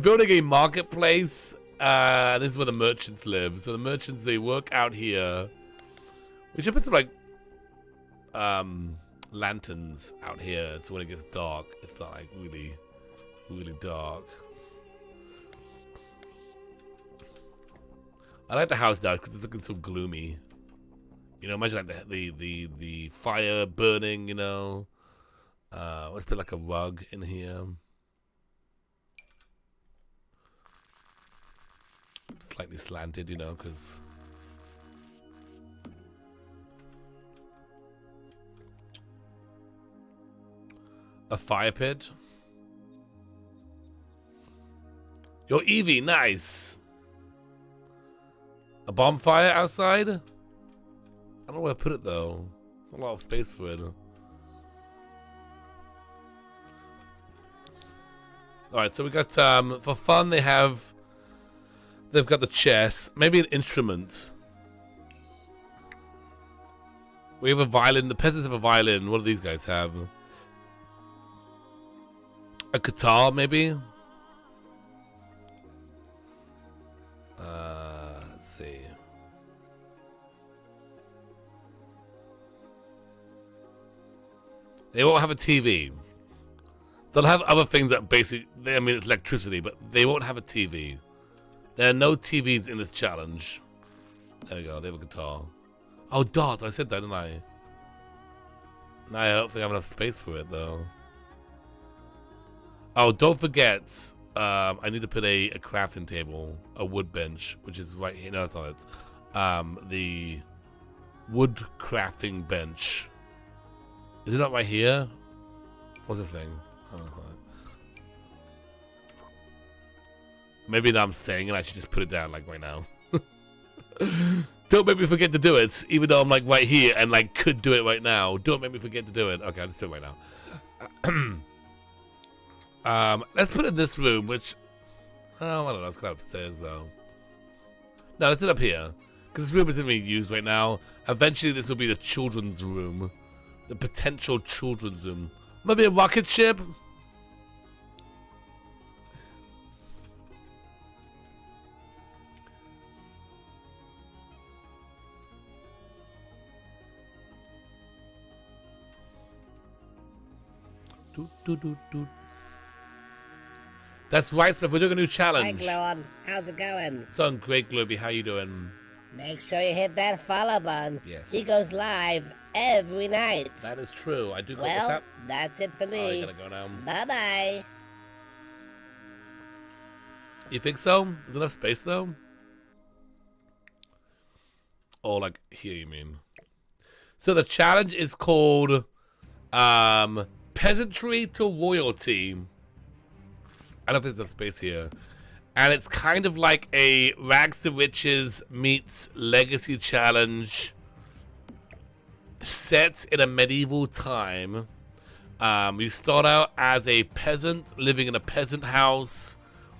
Building a marketplace. This is where the merchants live. So the merchants, they work out here. We should put some like lanterns out here, so when it gets dark, it's not like really, really dark. I like the house now because it's looking so gloomy. You know, imagine like the fire burning. You know. Let's put like a rug in here. Slightly slanted, you know, because a fire pit. Yo, Evie, nice. A bonfire outside? I don't know where to put it though. Not a lot of space for it. Alright, so we got, for fun, they've got the chess. Maybe an instrument. We have a violin. The peasants have a violin. What do these guys have? A guitar, maybe? Let's see. They won't have a TV. They'll have other things that basically, I mean, it's electricity, but they won't have a TV. There are no TVs in this challenge. There we go, they have a guitar. Oh, darts, I said that, didn't I? No, I don't think I have enough space for it, though. Oh, don't forget, I need to put a crafting table, a wood bench, which is right here. No, it's not it. The wood crafting bench. Is it not right here? What's this thing? Oh, it's not. Maybe now I'm saying it, I should just put it down like right now. Don't make me forget to do it, even though I'm like right here and like could do it right now. Don't make me forget to do it. Okay, I'll just do it right now. Let's put it in this room, which I don't know. Let's go upstairs though. No, let's sit up here because this room isn't being used right now. Eventually, this will be the children's room, the potential children's room. Maybe a rocket ship. That's right, Smith. We're doing a new challenge. Hi, Glowon. How's it going? It's on great, Glooby. How you doing? Make sure you hit that follow button. Yes. He goes live every night. That is true. I do. Well, that's it for me. Oh, you gotta go now. Bye-bye. You think so? Is enough space though? Oh, like here you mean? So the challenge is called Peasantry to Royalty. I don't think there's enough space here. And it's kind of like a Rags to Riches meets Legacy Challenge set in a medieval time. You start out as a peasant living in a peasant house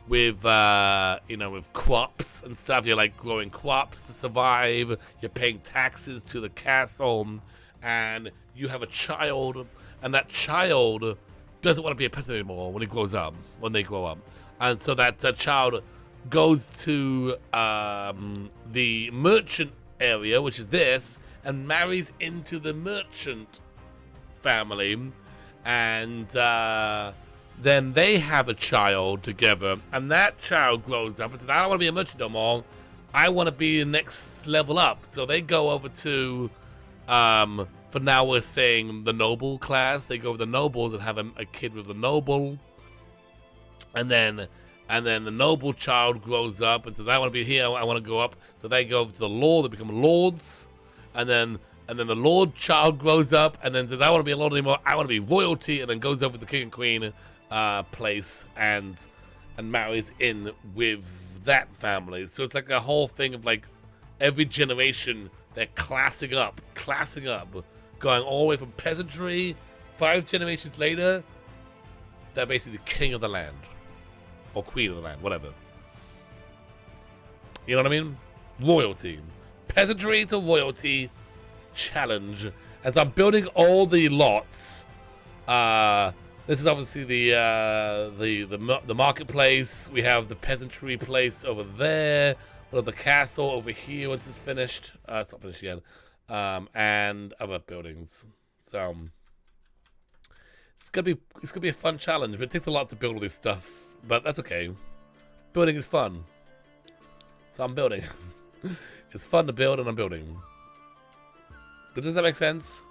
with, with crops and stuff. You're like growing crops to survive. You're paying taxes to the castle. And you have a child. And that child doesn't want to be a peasant anymore when he grows up, when they grow up. And so that child goes to the merchant area, which is this, and marries into the merchant family. And then they have a child together. And that child grows up and says, I don't want to be a merchant no more. I want to be the next level up. So they go over to... for now, we're saying the noble class. They go with the nobles and have a kid with the noble, and then the noble child grows up and says, "I want to be here. I want to go up." So they go to the lord. They become lords, and then the lord child grows up and then says, "I want to be a lord anymore. I want to be royalty," and then goes over to the king and queen place and marries in with that family. So it's like a whole thing of like every generation they're classing up. Going all the way from peasantry, 5 generations later, they're basically the king of the land. Or queen of the land, whatever. You know what I mean? Royalty. Peasantry to royalty challenge. As I'm building all the lots, this is obviously the marketplace. We have the peasantry place over there. We have the castle over here once it's finished. It's not finished yet. And other buildings. So it's gonna be a fun challenge, but it takes a lot to build all this stuff. But that's okay. Building is fun. So I'm building. It's fun to build and I'm building. But does that make sense?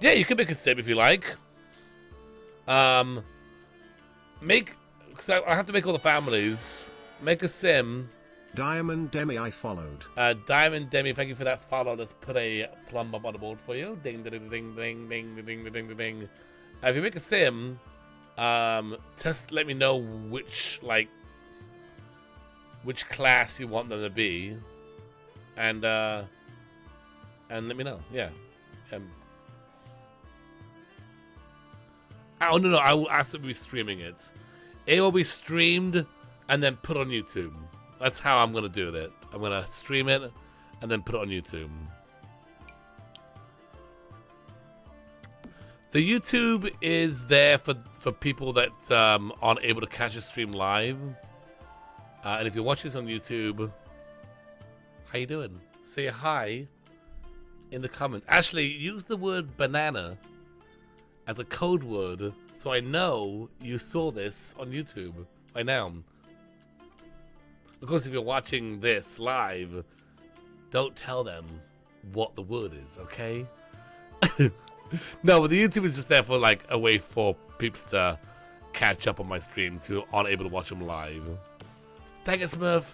Yeah, you can make a sim if you like. Because I have to make all the families. Make a sim. Diamond Demi, I followed. Diamond Demi, thank you for that follow. Let's put a plumb up on the board for you. Ding, ding, ding, ding, ding, ding, ding, ding, ding. If you make a sim, just let me know which class you want them to be, and let me know. Yeah. Oh no, I will absolutely be streaming it. It will be streamed and then put on YouTube. That's how I'm gonna do it. I'm gonna stream it and then put it on YouTube. The YouTube is there for people that aren't able to catch a stream live. And if you're watching this on YouTube, how you doing? Say hi in the comments. Actually, use the word banana as a code word so I know you saw this on YouTube by now. Of course, if you're watching this live, don't tell them what the word is, okay? No, but the YouTube is just there for like a way for people to catch up on my streams who aren't able to watch them live. Dang it, Smurf.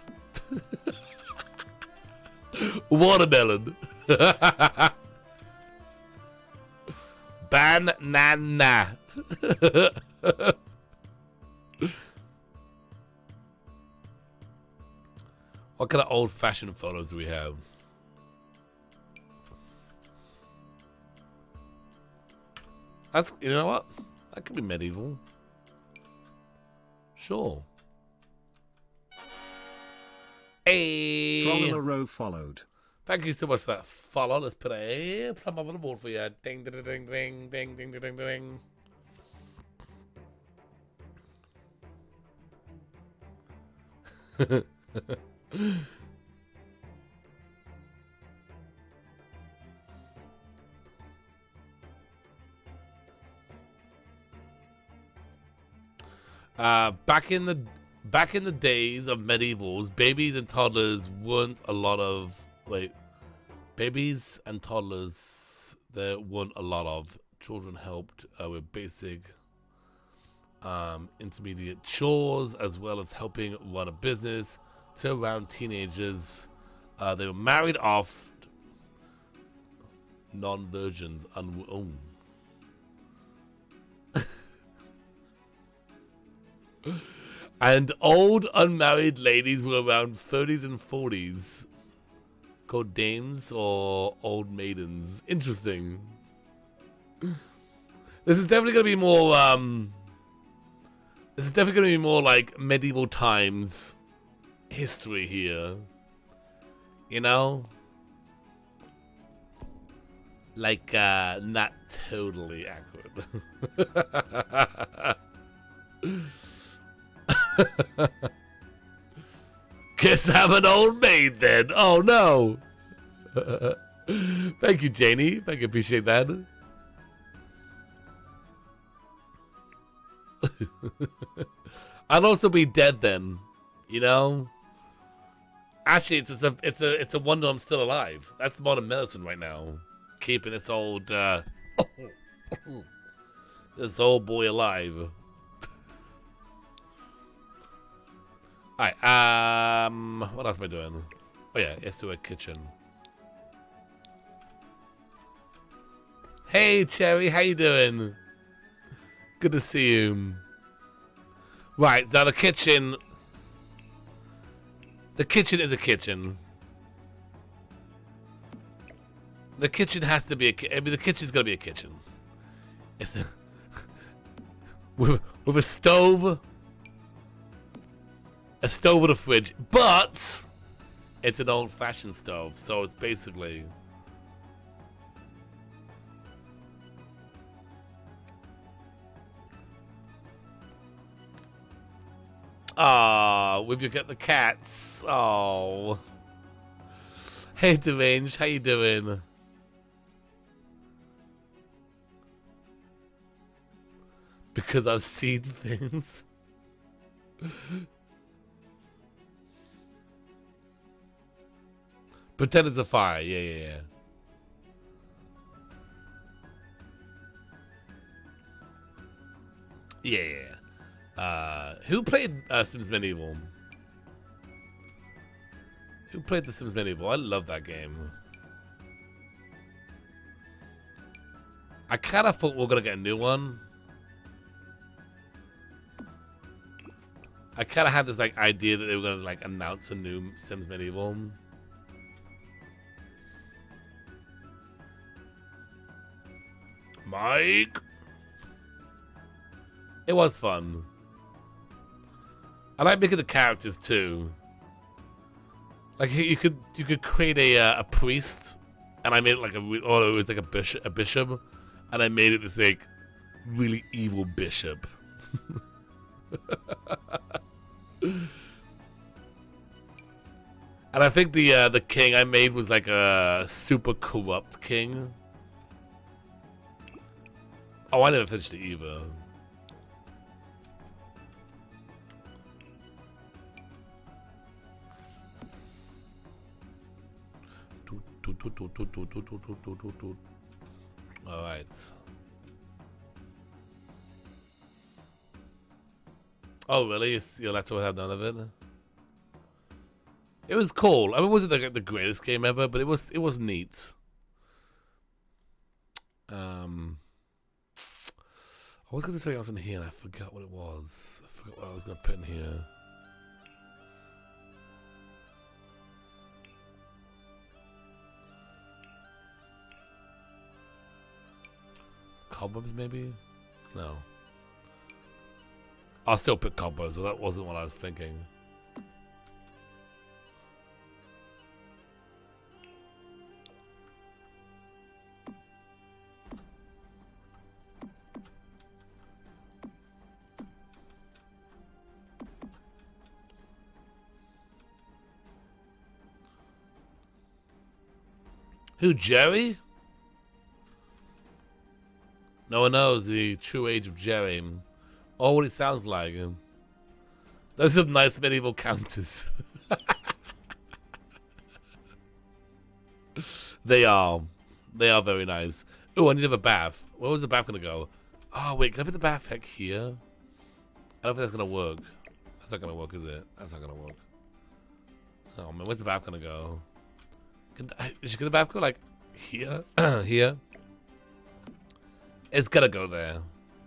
Watermelon. Banana. What kind of old-fashioned photos do we have? That's, you know what? That could be medieval. Sure. Hey. Trollero followed. Thank you so much for that follow. Let's put a plum up on the board for you. Ding, ding, ding, ding, ding, ding, ding, ding, ding. Back in the days of medievals, babies and toddlers weren't a lot of babies and toddlers there weren't a lot of. Children helped with basic intermediate chores as well as helping run a business. To around teenagers, they were married off. Non-virgins and old unmarried ladies were around 30s and 40s, called dames or old maidens. Interesting. This is definitely going to be more. This is definitely going to be more like medieval times history here. You know, like not totally accurate. Guess I'm an old maid then. Oh no. Thank you, Janie. I appreciate that. I'd also be dead then, you know. Actually, it's a wonder I'm still alive. That's modern medicine right now, keeping this old this old boy alive. Alright, what else am I doing? Oh yeah, let's do a kitchen. Hey Cherry, how you doing? Good to see you. Right, now the kitchen is a kitchen. The kitchen has to be I mean, the kitchen's gonna be a kitchen. It's a with a stove. A stove with a fridge, but it's an old-fashioned stove, so it's basically we've got the cats. Oh, hey Deranged, how you doing? Because I've seen things. Pretend it's a fire. Yeah. Who played Sims Medieval? Who played The Sims Medieval? I love that game. I kind of thought we were going to get a new one. I kind of had this like idea that they were going to like announce a new Sims Medieval. Mike. It was fun. I like making the characters too. Like you could create a priest, and I made it like it was like a bishop, and I made it this like really evil bishop. And I think the king I made was like a super corrupt king. Oh, I never finished it either. All right. Oh, really? Your laptop would have none of it? It was cool. I mean, it wasn't the greatest game ever, but it was neat. I was going to say something else in here, and I forgot what it was. I forgot what I was going to put in here. Cobwebs, maybe? No. I'll still pick cobwebs, but that wasn't what I was thinking. Who, Jerry? No one knows the true age of Jerry. Or what it sounds like. Those are nice medieval counters. They are. They are very nice. Oh, I need to have a bath. Where was the bath going to go? Oh, wait. Can I put the bath heck here? I don't think that's going to work. That's not going to work, is it? That's not going to work. Oh, man. Where's the bath going to go? Should the bath go, like, here? Here? It's going to go there.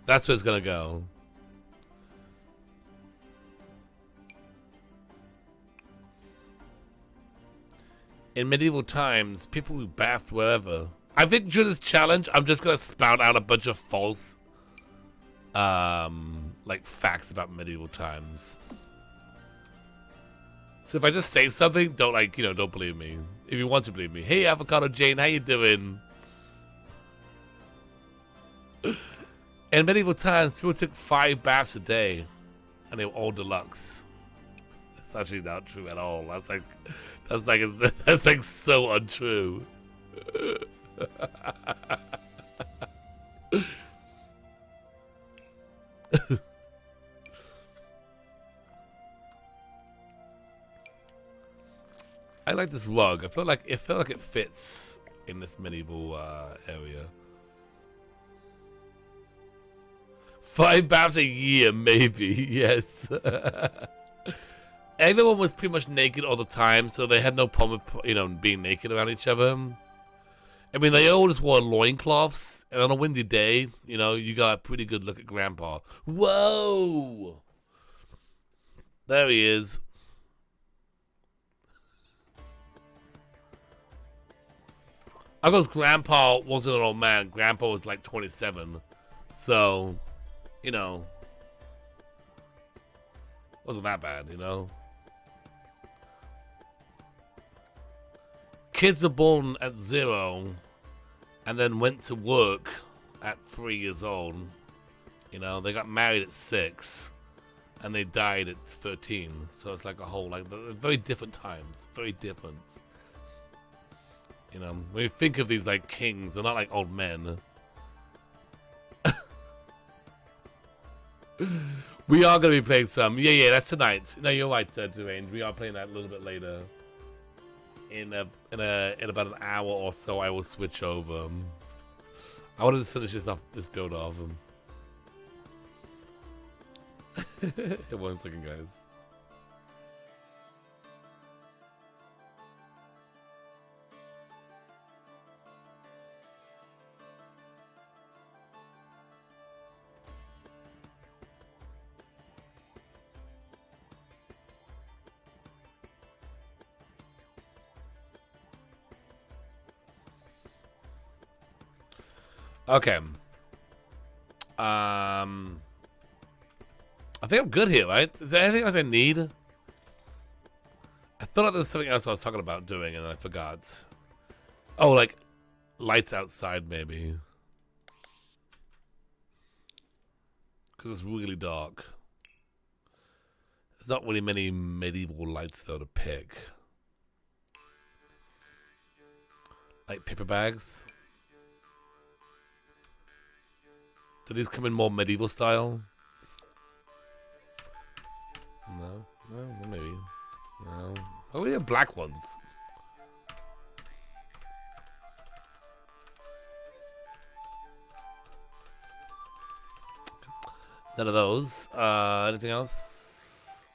That's where it's going to go. In medieval times, people who bathed wherever. I think during this challenge, I'm just gonna spout out a bunch of false, like facts about medieval times. So if I just say something, don't believe me. If you want to believe me, hey Avocado Jane, how you doing? In medieval times, people took 5 baths a day, and they were all deluxe. That's actually not true at all. That's like so untrue. I like this rug. I feel like it fits in this medieval area. 5 baths a year, maybe. Yes. Everyone was pretty much naked all the time, so they had no problem with, being naked around each other. I mean, they all just wore loincloths, and on a windy day, you got a pretty good look at Grandpa. Whoa! There he is. I guess Grandpa wasn't an old man. Grandpa was like 27. So, wasn't that bad, Kids are born at 0 and then went to work at 3 years old. They got married at 6 and they died at 13. So it's like a whole, very different times. Very different. When you think of these, kings, they're not like old men. We are going to be playing some. Yeah, that's tonight. No, you're right, Deranged. We are playing that a little bit later. In about an hour or so, I will switch over. I want to just finish this build off. 1 second, guys. Okay. I think I'm good here, right? Is there anything else I need? I thought there was something else I was talking about doing and I forgot. Oh, like lights outside maybe. Because it's really dark. There's not really many medieval lights though to pick. Like paper bags. Do these come in more medieval style? No, maybe. No. Oh, we have black ones. None of those. Anything else?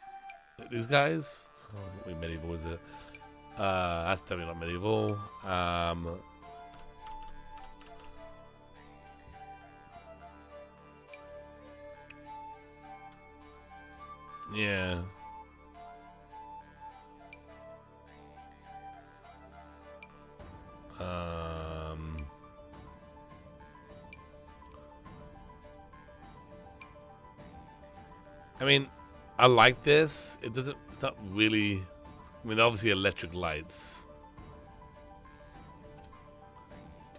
These guys? Oh, not medieval, is it? That's definitely not medieval. Yeah. I mean, I like this. It doesn't. It's not really. I mean, obviously, electric lights.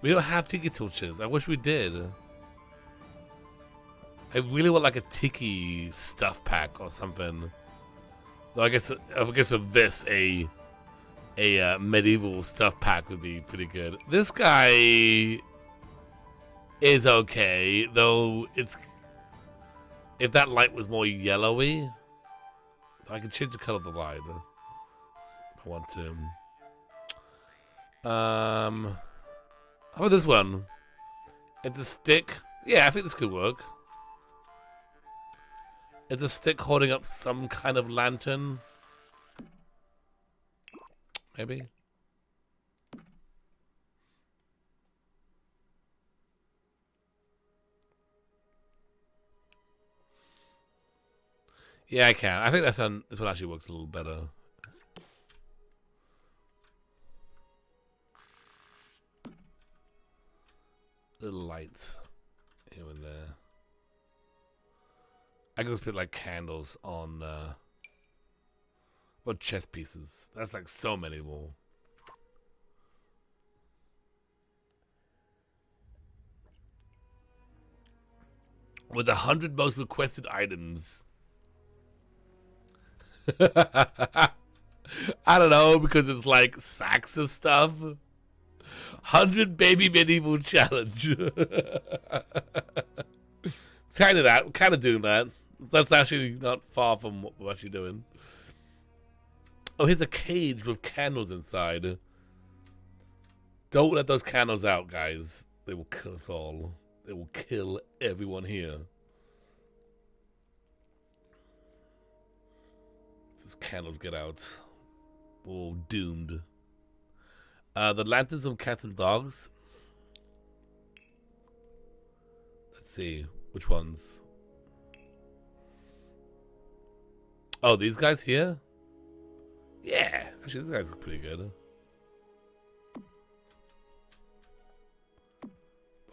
We don't have tiki torches. I wish we did. I really want like a tiki stuff pack or something. Though I guess for this, a medieval stuff pack would be pretty good. This guy is okay, though. It's if that light was more yellowy, I could change the color of the light if I want to. How about this one? It's a stick. Yeah, I think this could work. It's a stick holding up some kind of lantern. Maybe. Yeah, I can. I think this one actually works a little better. Little lights here and there. I could put like candles on chess pieces. That's like so many more. With 100 most requested items. I don't know, because it's like sacks of stuff. 100 baby medieval challenge. Kind of that. We're kind of doing that. That's actually not far from what we're actually doing. Oh, here's a cage with candles inside. Don't let those candles out, guys. They will kill us all. They will kill everyone here. If those candles get out, we're all doomed. The lanterns of cats and dogs. Let's see. Which ones? Oh, these guys here? Yeah. Actually, these guys look pretty good.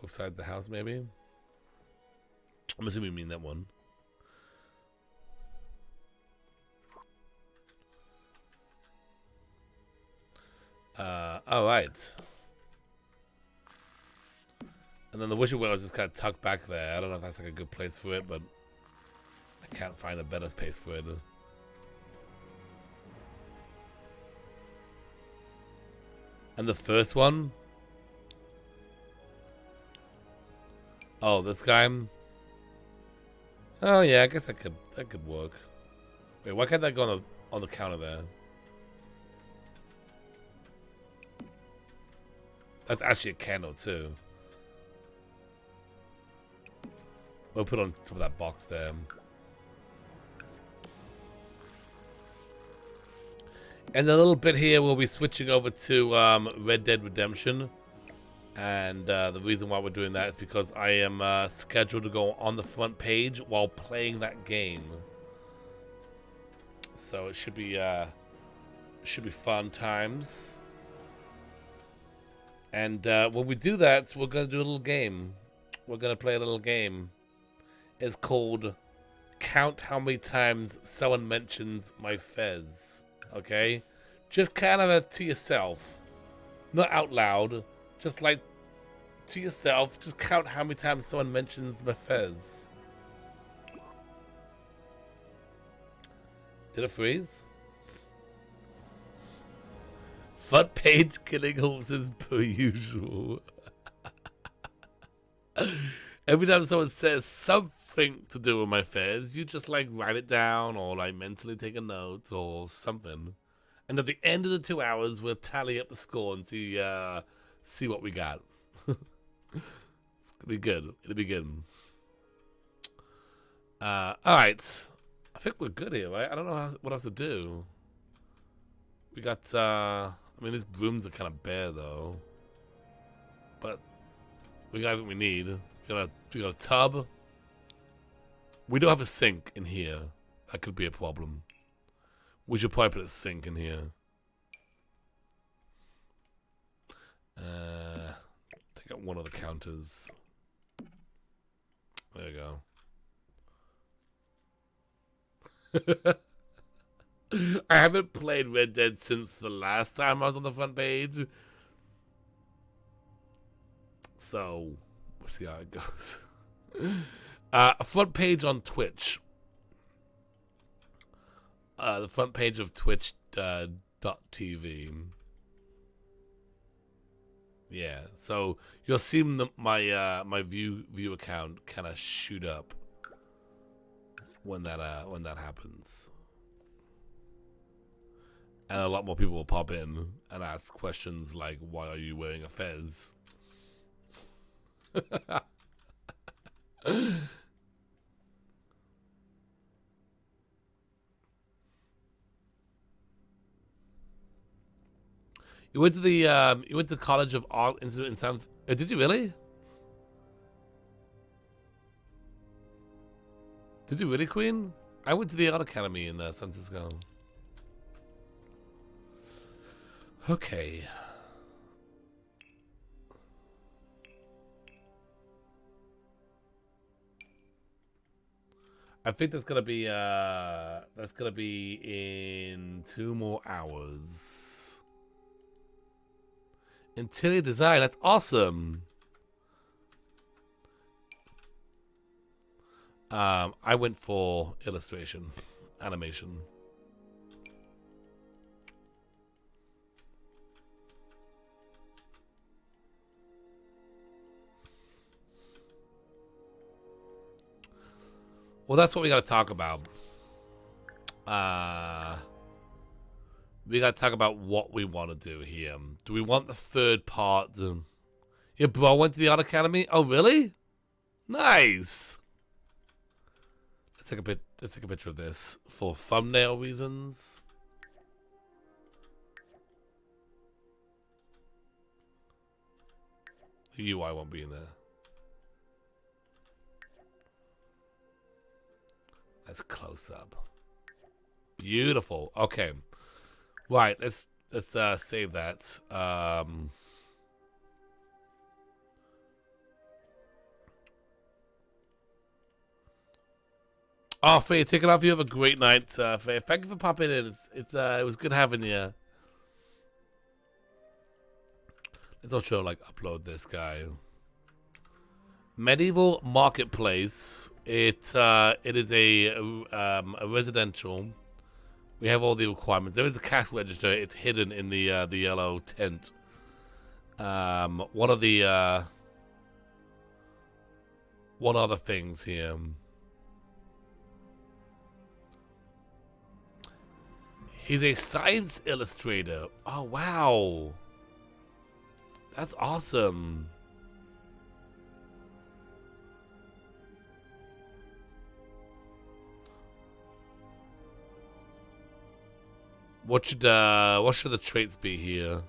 Both sides of the house, maybe? I'm assuming you mean that one. Alright. And then the wishing well is just kind of tucked back there. I don't know if that's like a good place for it, but I can't find a better place for it. And the first one? Oh, this guy? Oh yeah, I guess that could work. Wait, why can't that go on the counter there? That's actually a candle too. We'll put on top of that box there. And a little bit here, we'll be switching over to Red Dead Redemption. And the reason why we're doing that is because I am scheduled to go on the front page while playing that game. So it should be fun times. And when we do that, we're going to do a little game. We're going to play a little game. It's called Count How Many Times Someone Mentions My Fez. Okay? Just kind of to yourself. Not out loud. Just like to yourself. Just count how many times someone mentions my Fez. Did it freeze? Front page killing horses per usual. Every time someone says something to do with my Fez, you just like write it down or like mentally take a note or something. And at the end of the 2 hours, we'll tally up the score and see what we got. It's gonna be good. It'll be good. Alright. I think we're good here, right? I don't know what else to do. We got, I mean, these rooms are kind of bare, though. But we got what we need. We got a tub. We don't have a sink in here. That could be a problem. We should probably put a sink in here. Take out one of the counters. There you go. I haven't played Red Dead since the last time I was on the front page. So, we'll see how it goes. A front page on Twitch. The front page of Twitch.tv. Yeah, so you'll see my view account kind of shoot up when that happens, and a lot more people will pop in and ask questions like, "Why are you wearing a fez?" You went to the College of Art Institute in San. Did you really? Did you really, Queen? I went to the Art Academy in San Francisco. Okay. I think that's gonna be in 2 more hours. Interior design, that's awesome. I went for illustration, animation. Well, that's what we got to talk about. We got to talk about what we want to do here. Do we want the third part? Your bro went to the Art Academy? Oh, really? Nice. Let's take a picture of this for thumbnail reasons. The UI won't be in there. That's close up. Beautiful. Okay. Right, let's save that. Oh, Faye, take it off. You have a great night, Faye. Thank you for popping in. It was good having you. Let's also upload this guy. Medieval Marketplace. It is a residential. We have all the requirements. There is a cash register. It's hidden in the yellow tent. One other things here. He's a science illustrator. Oh wow, that's awesome. What should the traits be here?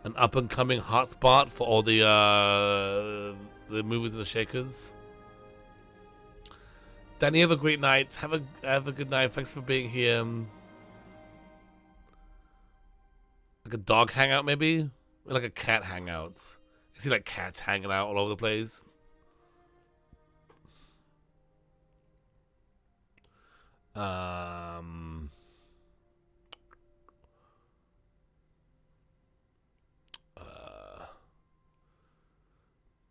An up and coming hotspot for all the movers and the shakers. Danny, have a great night. Have a good night. Thanks for being here. Like a dog hangout, maybe, or like a cat hangout. I see cats hanging out all over the place.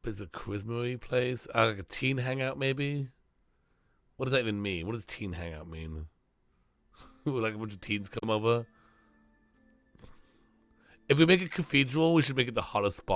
Is it a charisma place? Like a teen hangout, maybe? What does that even mean? What does teen hangout mean? Like a bunch of teens come over? If we make a cathedral, we should make it the hottest spot